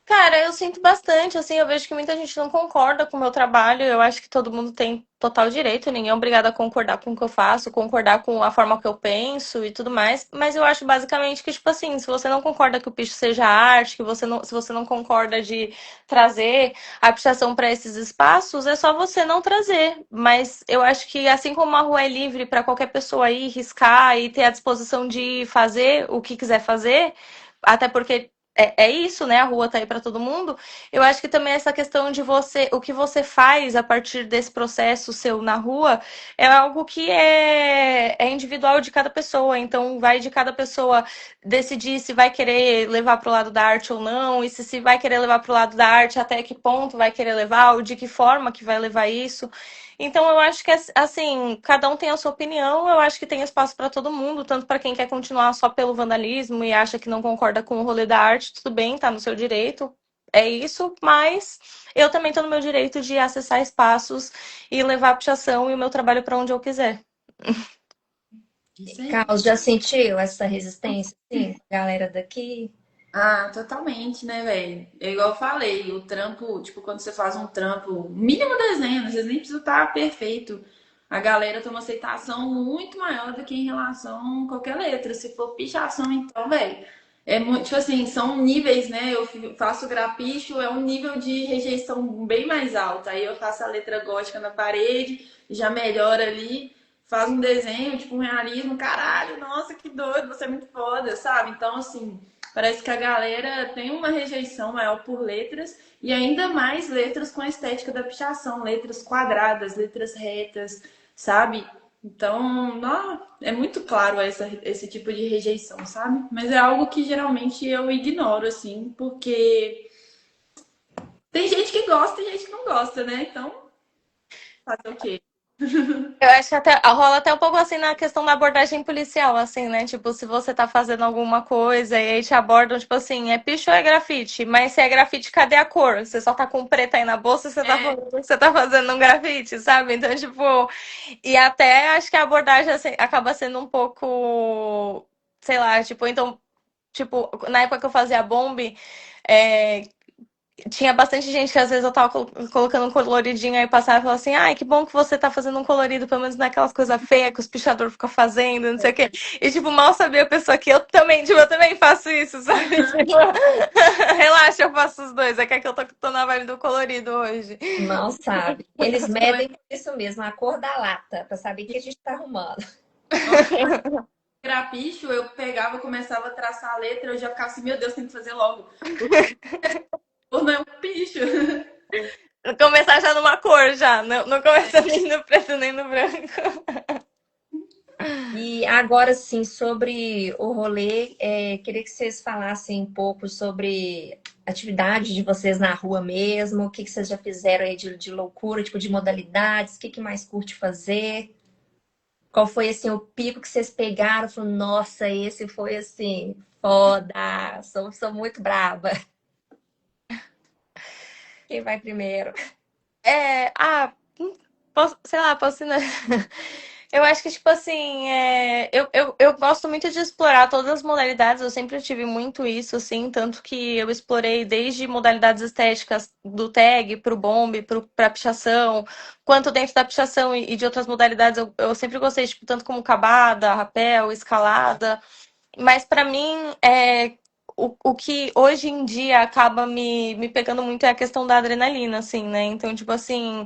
Cara, eu sinto bastante, assim, eu vejo que muita gente não concorda com o meu trabalho. Eu acho que todo mundo tem total direito, ninguém é obrigado a concordar com o que eu faço, concordar com a forma que eu penso e tudo mais. Mas eu acho basicamente que, tipo assim, se você não concorda que o picho seja arte, que você não, se você não concorda de trazer a pichação para esses espaços, é só você não trazer. Mas eu acho que assim como a rua é livre para qualquer pessoa ir, riscar e ter a disposição de fazer o que quiser fazer, até porque é isso, né? A rua tá aí para todo mundo. Eu acho que também essa questão de você, o que você faz a partir desse processo seu na rua, é algo que é individual de cada pessoa. Então, vai de cada pessoa decidir se vai querer levar para o lado da arte ou não, e se vai querer levar para o lado da arte, até que ponto vai querer levar, ou de que forma que vai levar isso. Então, eu acho que, assim, cada um tem a sua opinião, eu acho que tem espaço para todo mundo, tanto para quem quer continuar só pelo vandalismo e acha que não concorda com o rolê da arte, tudo bem, tá no seu direito, é isso, mas eu também tô no meu direito de acessar espaços e levar a pichação e o meu trabalho para onde eu quiser. Isso aí. Carlos, já sentiu essa resistência, sim, galera daqui? Ah, totalmente, né, velho? É igual eu falei, o trampo, tipo, quando você faz um trampo, mínimo desenho, às vezes nem precisa estar perfeito. A galera tem uma aceitação muito maior do que em relação a qualquer letra. Se for pichação, então, velho, é muito, tipo assim, são níveis, né? Eu faço grapicho, é um nível de rejeição bem mais alto. Aí eu faço a letra gótica na parede, já melhora ali, faz um desenho, tipo, um realismo, caralho, nossa, que doido, você é muito foda, sabe? Então, assim. Parece que a galera tem uma rejeição maior por letras e ainda mais letras com a estética da pichação, letras quadradas, letras retas, sabe? Então, não, é muito claro esse tipo de rejeição, sabe? Mas é algo que geralmente eu ignoro, assim, porque tem gente que gosta e gente que não gosta, né? Então, fazer o quê? Eu acho que até rola até um pouco assim na questão da abordagem policial, assim, né? Tipo, se você tá fazendo alguma coisa e aí te abordam, tipo assim, é picho ou é grafite? Mas se é grafite, cadê a cor? Você só tá com preto aí na bolsa, você tá É, falando que você tá fazendo um grafite, sabe? Então, tipo, e até acho que a abordagem assim, acaba sendo um pouco, sei lá, tipo, então, tipo, na época que eu fazia a bomb, é, tinha bastante gente que às vezes eu tava colocando um coloridinho aí passava e falava assim, ai, que bom que você tá fazendo um colorido, pelo menos naquelas coisas feias que os pichadores ficam fazendo, não sei o quê. E, tipo, mal sabia a pessoa que eu também, tipo, eu também faço isso, sabe? Tipo, relaxa, eu faço os dois. É que eu tô na vibe do colorido hoje. Não sabe. Eles medem por isso mesmo, a cor da lata, para saber o que a gente está arrumando. nossa, grapicho, eu pegava, começava a traçar a letra, eu já ficava assim, meu Deus, tem que fazer logo. Ou não é um bicho. Começar já numa cor, já. Não começa nem no preto nem no branco. E agora sim, sobre o rolê, queria que vocês falassem um pouco sobre a atividade de vocês na rua mesmo, o que que vocês já fizeram aí de loucura, tipo de modalidades, o que que mais curte fazer? Qual foi assim o pico que vocês pegaram? Falou, nossa, esse foi assim, foda, sou muito braba. Quem vai primeiro? Posso, sei lá, posso. Eu acho que, tipo assim, eu gosto muito de explorar todas as modalidades, eu sempre tive muito isso, assim, tanto que eu explorei desde modalidades estéticas do tag pro bombe, pra pichação, quanto dentro da pichação e de outras modalidades, eu sempre gostei, tipo, tanto como cabada, rapel, escalada, mas pra mim, o que hoje em dia acaba me pegando muito é a questão da adrenalina, assim, né? Então, tipo assim,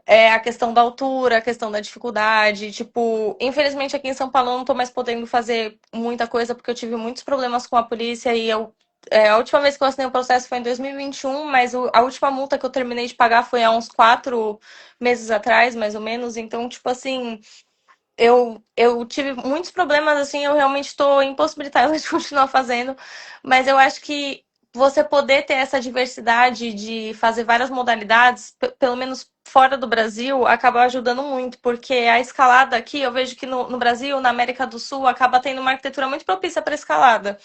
a questão da altura, a questão da dificuldade. Tipo, infelizmente aqui em São Paulo eu não tô mais podendo fazer muita coisa porque eu tive muitos problemas com a polícia e a última vez que eu assinei o processo foi em 2021, mas a última multa que eu terminei de pagar foi há uns 4 meses atrás, mais ou menos. Então, tipo assim, eu tive muitos problemas, assim, eu realmente estou impossibilitada de continuar fazendo, mas eu acho que você poder ter essa diversidade de fazer várias modalidades, pelo menos fora do Brasil, acaba ajudando muito, porque a escalada aqui, eu vejo que no Brasil, na América do Sul, acaba tendo uma arquitetura muito propícia para escalada.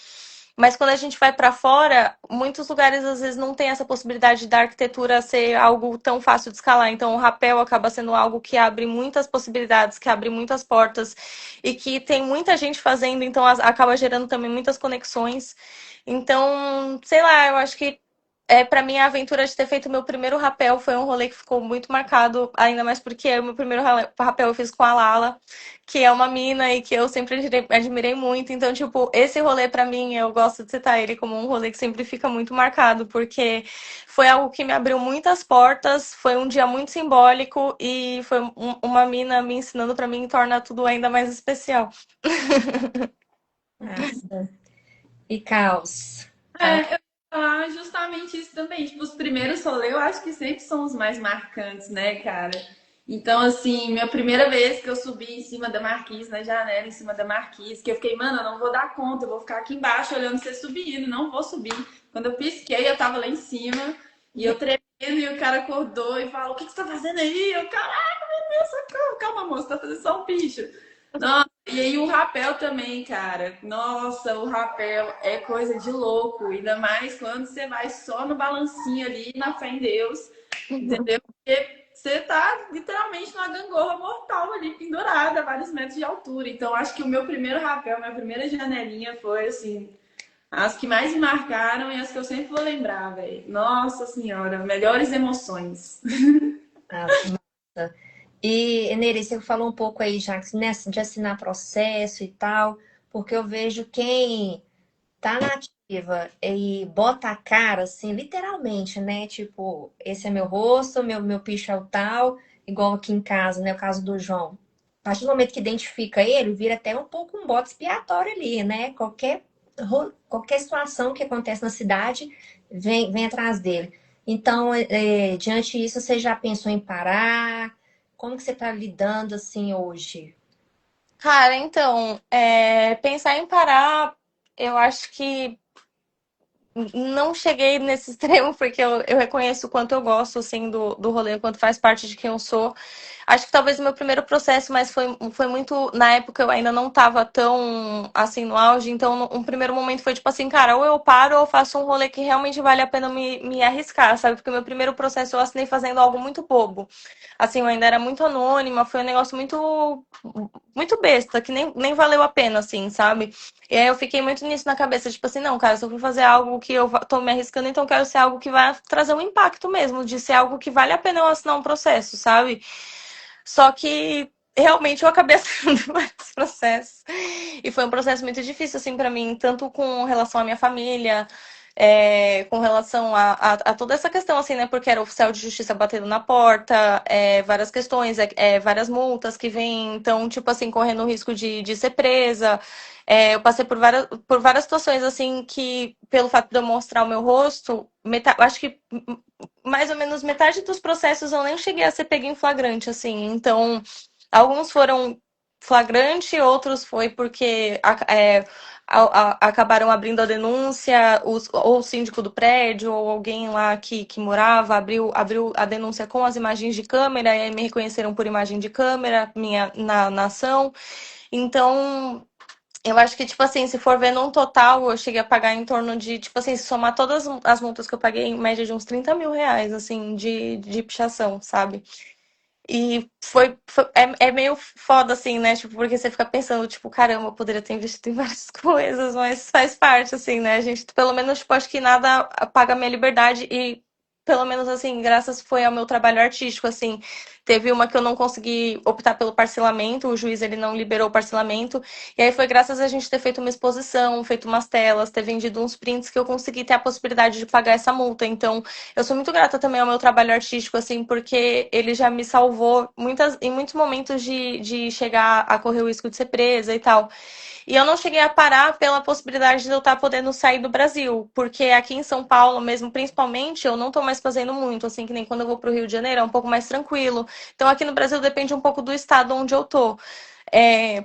Mas quando a gente vai para fora, muitos lugares às vezes não tem essa possibilidade da arquitetura ser algo tão fácil de escalar. Então, o rapel acaba sendo algo que abre muitas possibilidades, que abre muitas portas e que tem muita gente fazendo, então acaba gerando também muitas conexões. Então, sei lá, eu acho que para mim a aventura de ter feito o meu primeiro rapel foi um rolê que ficou muito marcado, ainda mais porque o meu primeiro rapel eu fiz com a Lala, que é uma mina e que eu sempre admirei muito. Então, tipo, esse rolê pra mim, eu gosto de citar ele como um rolê que sempre fica muito marcado, porque foi algo que me abriu muitas portas, foi um dia muito simbólico e foi uma mina me ensinando pra mim torna tudo ainda mais especial. Nossa. E caos. Fala. É, eu ia falar justamente isso também. Tipo, os primeiros rolês eu acho que sempre são os mais marcantes, né, cara? Então, assim, minha primeira vez que eu subi em cima da marquise, na janela, em cima da marquise, que eu fiquei, mano, eu não vou dar conta, eu vou ficar aqui embaixo olhando você subindo, não vou subir. Quando eu pisquei, eu tava lá em cima, e eu tremendo, e o cara acordou e falou, o que que você tá fazendo aí? Eu, caraca, meu Deus, socorro, calma, moço, tá fazendo só um bicho. Nossa, e aí o rapel também, cara. Nossa, o rapel é coisa de louco. Ainda mais quando você vai só no balancinho ali, na fé em Deus. Entendeu? Porque você tá literalmente numa gangorra mortal ali, pendurada a vários metros de altura. Então, acho que o meu primeiro rapel, minha primeira janelinha foi assim. As que mais me marcaram e as que eu sempre vou lembrar, velho. Nossa Senhora, melhores emoções. Nossa. E, Neri, você falou um pouco aí já né, de assinar processo e tal, porque eu vejo quem tá na ativa e bota a cara, assim, literalmente, né? Tipo, esse é meu rosto, meu picho é o tal, igual aqui em casa, né? O caso do João. A partir do momento que identifica ele, vira até um pouco um bode expiatório ali, né? Qualquer situação que acontece na cidade vem atrás dele. Então, diante disso, você já pensou em parar? Como que você tá lidando assim hoje? Cara, então, pensar em parar, eu acho que não cheguei nesse extremo, porque eu reconheço o quanto eu gosto, assim, do rolê, o quanto faz parte de quem eu sou. Acho que talvez o meu primeiro processo, mas foi muito. Na época eu ainda não tava tão, assim, no auge, então um primeiro momento foi tipo assim, cara, ou eu paro ou eu faço um rolê que realmente vale a pena me arriscar, sabe? Porque o meu primeiro processo eu assinei fazendo algo muito bobo. Assim, eu ainda era muito anônima, foi um negócio muito besta, que nem valeu a pena, assim, sabe? E aí eu fiquei muito nisso na cabeça, tipo assim, não, cara, se eu for fazer algo que eu tô me arriscando, então eu quero ser algo que vai trazer um impacto mesmo, de ser algo que vale a pena eu assinar um processo, sabe? Só que realmente eu acabei assinando vários processos. E foi um processo muito difícil, assim, pra mim, tanto com relação à minha família, com relação a toda essa questão, assim, né? Porque era oficial de justiça batendo na porta, várias questões, várias multas que vêm, então, tipo assim, correndo o risco de ser presa. Eu passei por várias situações, assim, que, pelo fato de eu mostrar o meu rosto, acho que mais ou menos metade dos processos eu nem cheguei a ser pega em flagrante, assim. Então, alguns foram flagrante, outros foi porque acabaram abrindo a denúncia, ou o síndico do prédio, ou alguém lá que morava, abriu a denúncia com as imagens de câmera, e aí me reconheceram por imagem de câmera minha na ação. Então, eu acho que, tipo assim, se for ver num total, eu cheguei a pagar em torno de, tipo assim, se somar todas as multas que eu paguei, em média de uns 30 mil reais, assim, de pichação, sabe? E é meio foda, assim, né? Tipo, porque você fica pensando, tipo, caramba, eu poderia ter investido em várias coisas, mas faz parte, assim, né? A gente, pelo menos, tipo, acho que nada apaga a minha liberdade e, pelo menos, assim, graças foi ao meu trabalho artístico, assim. Teve uma que eu não consegui optar pelo parcelamento, o juiz, ele não liberou o parcelamento. E aí foi graças a gente ter feito uma exposição, feito umas telas, ter vendido uns prints que eu consegui ter a possibilidade de pagar essa multa. Então, eu sou muito grata também ao meu trabalho artístico, assim, porque ele já me salvou em muitos momentos de chegar a correr o risco de ser presa e tal. E eu não cheguei a parar pela possibilidade de eu estar podendo sair do Brasil, porque aqui em São Paulo mesmo, principalmente, eu não tô mais fazendo muito, assim, que nem quando eu vou pro Rio de Janeiro, é um pouco mais tranquilo. Então aqui no Brasil depende um pouco do estado onde eu tô.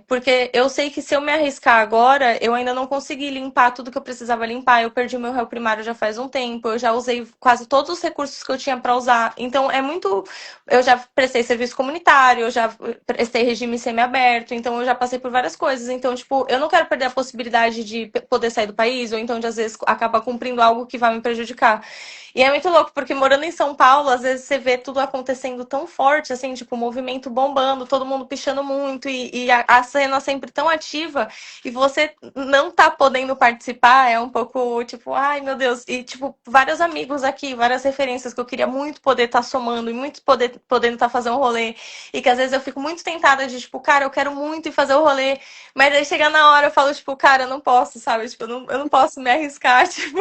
Porque eu sei que se eu me arriscar agora, eu ainda não consegui limpar tudo que eu precisava limpar. Eu perdi meu réu primário já faz um tempo, eu já usei quase todos os recursos que eu tinha para usar. Então é muito. Eu já prestei serviço comunitário, eu já prestei regime semiaberto, então eu já passei por várias coisas. Então, tipo, eu não quero perder a possibilidade de poder sair do país, ou então de às vezes acabar cumprindo algo que vai me prejudicar. E é muito louco, porque morando em São Paulo, às vezes você vê tudo acontecendo tão forte, assim, tipo, o movimento bombando, todo mundo pichando muito, e a cena sempre tão ativa, e você não tá podendo participar, é um pouco, tipo, ai meu Deus, e tipo, vários amigos aqui, várias referências que eu queria muito poder estar somando, e muito podendo estar fazendo um rolê, e que às vezes eu fico muito tentada de, tipo, cara, eu quero muito ir fazer o rolê, mas aí chega na hora eu falo, tipo, cara, eu não posso, sabe? Tipo, eu não posso me arriscar, tipo,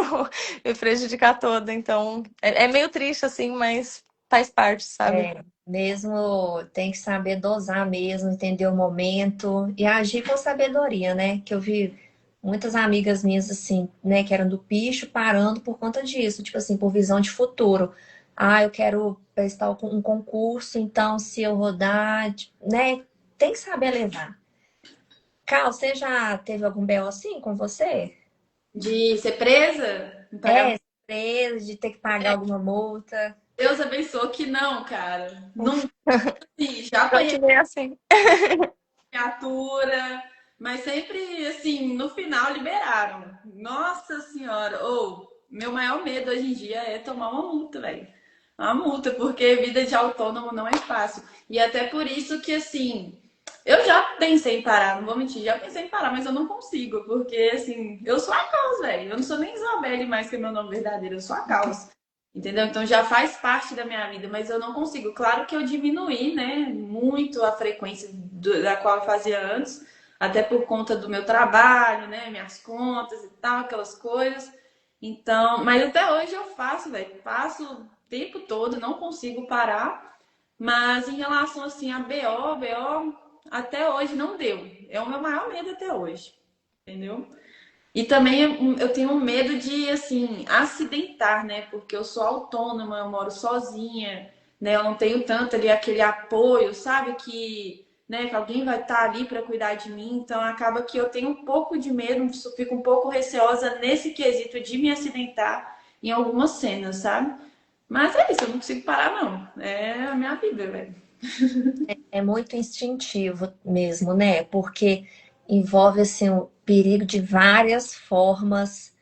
me prejudicar toda. Então, é meio triste, assim, mas faz parte, sabe? Mesmo tem que saber dosar mesmo, entender o momento e agir com sabedoria, né? Que eu vi muitas amigas minhas assim, né, que eram do picho parando por conta disso, tipo assim, por visão de futuro. Ah, eu quero prestar um concurso, então se eu rodar, né, tem que saber levar. Cal, você já teve algum BO assim com você? De ser presa? Não pagar. É, preso, de ter que pagar alguma multa? Deus abençoe que não, cara. Não, sim, já apanhei Continuei assim. criatura, mas sempre assim, no final liberaram. Nossa senhora, ou meu maior medo hoje em dia é tomar uma multa, velho. Uma multa, porque vida de autônomo não é fácil. E até por isso que assim, eu já pensei em parar, não vou mentir, já pensei em parar, mas eu não consigo, porque assim, eu sou a Caos, velho. Eu não sou nem Isabelle mais que é meu nome verdadeiro, eu sou a Caos. Entendeu? Então já faz parte da minha vida, mas eu não consigo. Claro que eu diminuí, né, muito a frequência da qual eu fazia antes, até por conta do meu trabalho, né, minhas contas e tal, aquelas coisas. Então, mas até hoje eu faço, velho, faço o tempo todo, não consigo parar. Mas em relação assim a BO, até hoje não deu. É o meu maior medo até hoje, entendeu? E também eu tenho medo de, assim, acidentar, né? Porque eu sou autônoma, eu moro sozinha, né? Eu não tenho tanto ali aquele apoio, sabe? Que alguém vai estar ali para cuidar de mim. Então acaba que eu tenho um pouco de medo, fico um pouco receosa nesse quesito de me acidentar em algumas cenas, sabe? Mas é isso, eu não consigo parar, não. É a minha vida, velho. É muito instintivo mesmo, né? Porque envolve assim o perigo de várias formas.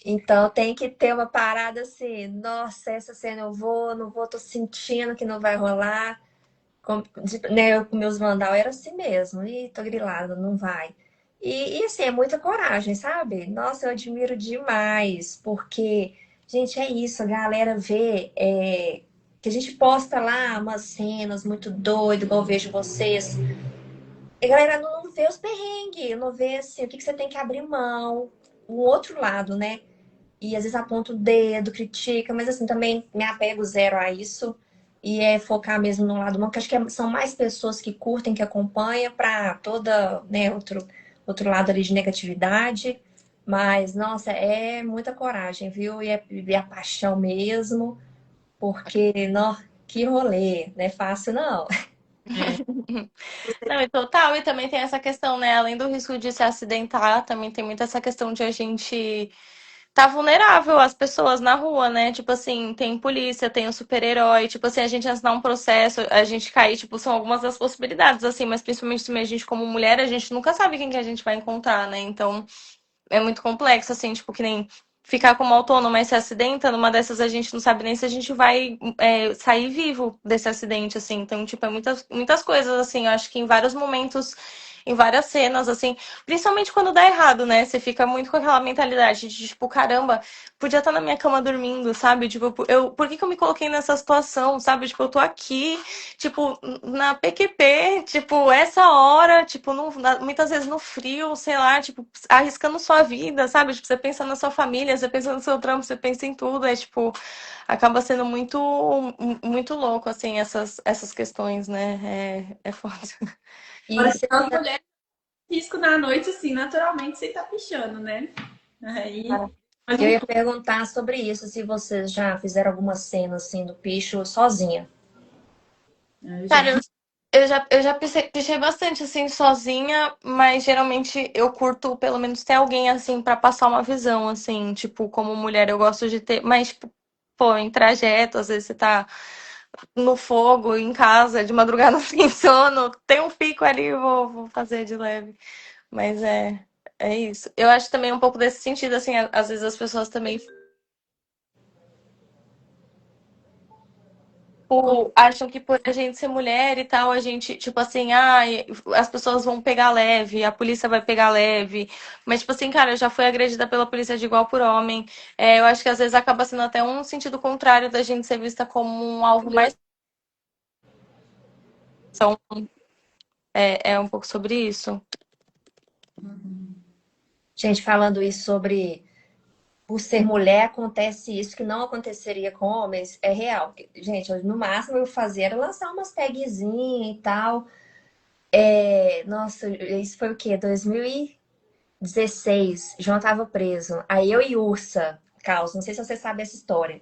Então tem que ter uma parada assim, nossa, essa cena eu vou, não vou, tô sentindo que não vai rolar. Né, eu com meus vandal era assim mesmo. Ih, tô grilada, não vai. Assim, é muita coragem, sabe? Nossa, eu admiro demais, porque, gente, é isso, a galera vê que a gente posta lá umas cenas muito doidas, igual eu vejo vocês. E a galera não vê os perrengues, não vê assim, o que você tem que abrir mão, o outro lado, né? E às vezes aponta o dedo, critica, mas assim, também me apego zero a isso. E é focar mesmo no lado bom, porque acho que são mais pessoas que curtem, que acompanham, para toda, né, outro lado ali de negatividade. Mas, nossa, é muita coragem, viu? E a paixão mesmo, porque, nó, que rolê, não é fácil, não. Não, e total, e também tem essa questão, né? Além do risco de se acidentar, também tem muito essa questão de a gente tá vulnerável às pessoas na rua, né? Tipo assim, tem polícia, tem o super-herói, tipo assim, a gente assinar um processo, a gente cair, tipo, são algumas das possibilidades, assim, mas principalmente também a gente como mulher, a gente nunca sabe quem que a gente vai encontrar, né? Então, é muito complexo, assim, tipo, que nem ficar como autônomo, mas se acidenta, numa dessas a gente não sabe nem se a gente vai sair vivo desse acidente, assim. Então, tipo, é muitas coisas, assim, eu acho que em vários momentos, em várias cenas, assim, principalmente quando dá errado, né? Você fica muito com aquela mentalidade de, tipo, caramba, podia estar na minha cama dormindo, sabe? Tipo, por que que eu me coloquei nessa situação, sabe? Tipo, eu tô aqui, tipo, na PQP, tipo, essa hora, tipo, muitas vezes no frio, sei lá, tipo, arriscando sua vida, sabe? Tipo, você pensa na sua família, você pensa no seu trampo, você pensa em tudo, é tipo, acaba sendo muito louco, assim, essas questões, né? É foda. E Agora, você as mulheres risco na noite, assim, naturalmente você tá pichando, né? Aí. Mas Eu um ia perguntar sobre isso, se vocês já fizeram alguma cena assim do picho sozinha. pouco, Cara, já. eu já pichei bastante, assim, sozinha, mas geralmente eu curto pelo menos ter alguém, assim, pra passar uma visão, assim, tipo, como mulher eu gosto de ter, mas, tipo, pô, em trajeto, às vezes você tá no fogo, em casa, de madrugada sem sono, tem um pico ali, eu vou fazer de leve. Mas é isso. Eu acho também um pouco desse sentido, assim, às vezes as pessoas também tipo, acham que por a gente ser mulher e tal, a gente, tipo assim, as pessoas vão pegar leve, a polícia vai pegar leve. Mas, tipo assim, cara, eu já fui agredida pela polícia de igual por homem. Eu acho que às vezes acaba sendo até um sentido contrário da gente ser vista como um alvo mais. Então, é um pouco sobre isso. Gente, falando isso sobre por ser mulher, acontece isso que não aconteceria com homens, é real. Gente, no máximo eu fazia era lançar umas tagzinhas e tal. Nossa, isso foi o quê? 2016. João tava preso. Aí eu e Ursa, Carlos, não sei se você sabe essa história.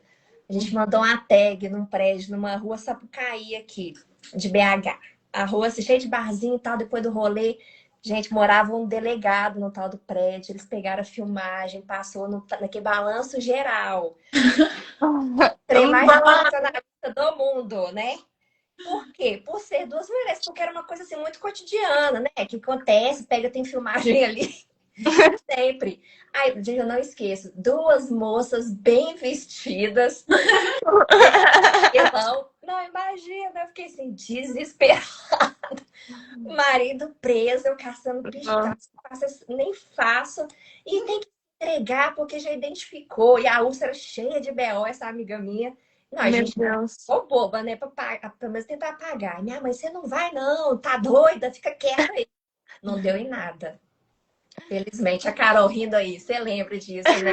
A gente mandou uma tag num prédio, numa rua Sapucaí aqui, de BH. A rua assim, cheia de barzinho e tal, depois do rolê. Gente, morava um delegado no tal do prédio. Eles pegaram a filmagem, passou naquele balanço geral. Trem mais sensacionalista do mundo, né? Por quê? Por ser duas mulheres, porque era uma coisa assim muito cotidiana, né? Que acontece, pega, tem filmagem ali sempre. Ai, gente, eu não esqueço. Duas moças bem vestidas, vilão. Não, imagina, eu fiquei assim, desesperada. Marido preso, eu caçando pistola, nem faço. E tem que entregar, porque já identificou. E a úlcera cheia de BO, essa amiga minha. Não, a Meu gente Deus. ficou boba, né? Pelo menos tentar pagar. Minha mãe, você não vai, não, tá doida, fica quieta aí. Não deu em nada. Felizmente, a Carol rindo aí, você lembra disso, né?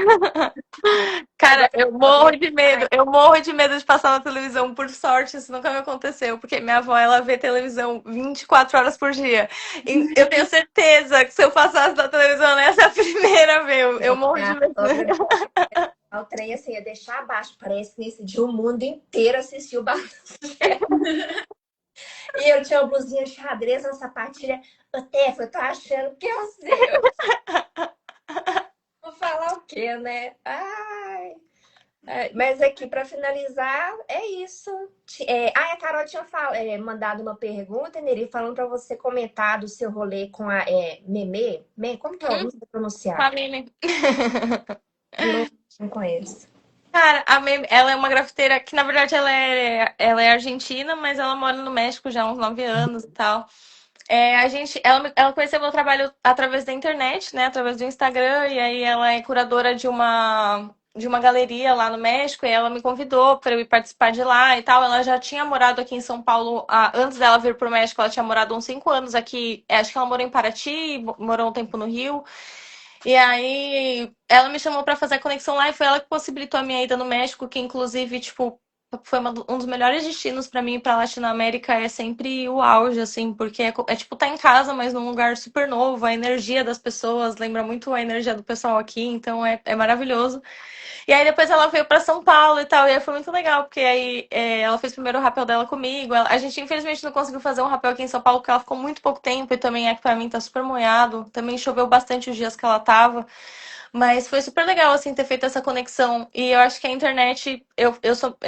Cara, Agora, eu morro de medo de passar na televisão. Por sorte, isso nunca me aconteceu, porque minha avó, ela vê televisão 24 horas por dia. E eu tenho certeza que se eu passasse na televisão, essa é a primeira vez. Eu morro de minha medo. sogra, o trem assim, ia deixar abaixo. Parece que nesse dia o mundo inteiro assistiu o Balanço. E eu tinha uma blusinha xadrez, uma sapatilha. Ô, Tefa, eu tô achando que é o seu. Vou falar o quê, né? Ai. Mas aqui, para finalizar, é isso. A Carol tinha mandado uma pergunta, Neri, falando para você comentar do seu rolê com a Meme. Como que é? Não sei pronunciar. Família. Não, não conheço. Cara, ela é uma grafiteira que, na verdade, ela é argentina, mas ela mora no México já há uns 9 anos e tal. Ela conheceu meu trabalho através da internet, né? Através do Instagram, e aí ela é curadora de uma galeria lá no México, e ela me convidou para eu ir participar de lá e tal. Ela já tinha morado aqui em São Paulo, antes dela vir pro México, ela tinha morado uns 5 anos aqui. Acho que ela morou em Paraty, morou um tempo no Rio. E aí ela me chamou pra fazer a conexão lá e foi ela que possibilitou a minha ida no México, que inclusive, tipo, foi um dos melhores destinos pra mim ir pra Latinoamérica, é sempre o auge, assim, porque é tipo tá em casa, mas num lugar super novo, a energia das pessoas lembra muito a energia do pessoal aqui, então é maravilhoso. E aí depois ela veio pra São Paulo e tal, e aí foi muito legal, porque aí ela fez primeiro o rapel dela comigo. A gente infelizmente não conseguiu fazer um rapel aqui em São Paulo, porque ela ficou muito pouco tempo, e também é que pra mim tá super molhado. Também choveu bastante os dias que ela tava. Mas foi super legal, assim, ter feito essa conexão. E eu acho que a internet, eu sou,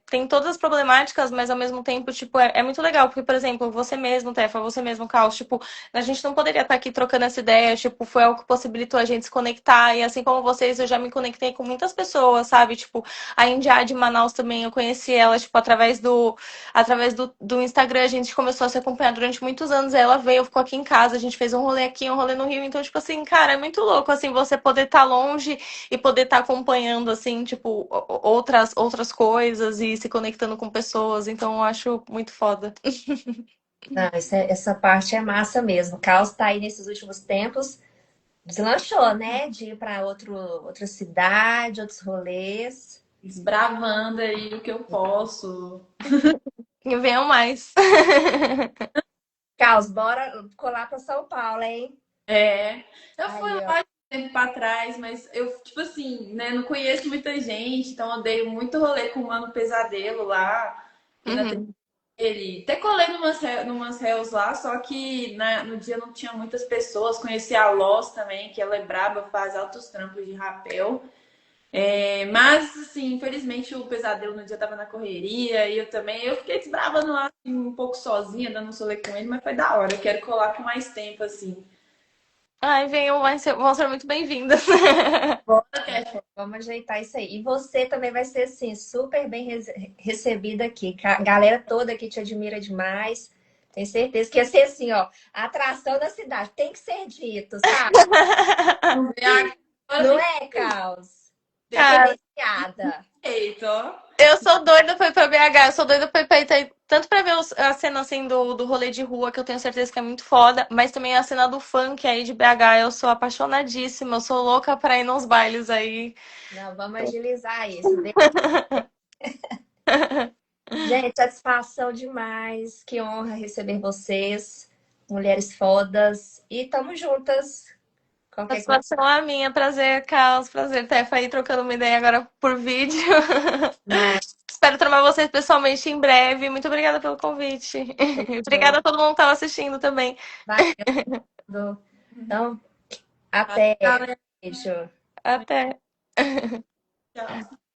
tem todas as problemáticas, mas ao mesmo tempo, tipo, é muito legal. Porque, por exemplo, você mesmo, Tefa, você mesmo, Caos, tipo, a gente não poderia estar aqui trocando essa ideia, tipo, foi algo que possibilitou a gente se conectar. E assim como vocês, eu já me conectei com muitas pessoas, sabe? Tipo, a Indiá de Manaus também, eu conheci ela, tipo, através do Instagram, a gente começou a se acompanhar durante muitos anos. Aí ela veio, ficou aqui em casa, a gente fez um rolê aqui, um rolê no Rio. Então, tipo assim, cara, é muito louco, assim, você poder estar longe e poder estar acompanhando, assim, tipo, outras coisas e se conectando com pessoas. Então, eu acho muito foda. Não, essa parte é massa mesmo. O Caos tá aí nesses últimos tempos, deslanchou, né? De ir para outra cidade, outros rolês. Desbravando aí o que eu posso. E venham mais. Caos, bora colar para São Paulo, hein? É, eu fui Aí, ó. lá de tempo pra trás, mas eu, tipo assim, né, não conheço muita gente, então eu dei muito rolê com o Mano Pesadelo lá. Uhum. Ele até colei numas réus lá, só que no dia não tinha muitas pessoas. Conheci a Loz também, que ela é braba, faz altos trampos de rapel. Mas, assim, infelizmente o pesadelo no dia tava na correria e eu também. Eu fiquei desbravando lá assim, um pouco sozinha, dando um solê com ele, mas foi da hora. Eu quero colar com mais tempo, assim. Ai, venham, vão ser muito bem-vindas. Bora, Cat. Vamos ajeitar isso aí. E você também vai ser, assim, super bem recebida aqui. A galera toda aqui te admira demais. Tenho certeza que ia ser assim, ó, a atração da cidade. Tem que ser dito, sabe? Vamos ver agora. Não é, Caos? Cara, Diferenciada. Feito, ó. eu sou doida pra ir pra BH, eu sou doida pra ir tanto pra ver a cena assim do rolê de rua, que eu tenho certeza que é muito foda, mas também a cena do funk aí de BH, eu sou apaixonadíssima, eu sou louca pra ir nos bailes aí. Não, vamos agilizar isso. Gente, satisfação demais. Que honra receber vocês, mulheres fodas. E tamo juntas. Qualquer coisa. Satisfação a minha, prazer, Carlos, prazer, Tefa, aí trocando uma ideia agora por vídeo. Espero tomar vocês pessoalmente em breve. Muito obrigada pelo convite. Obrigada a todo mundo que estava assistindo também. Valeu. Então, até. Galera, Até. tchau.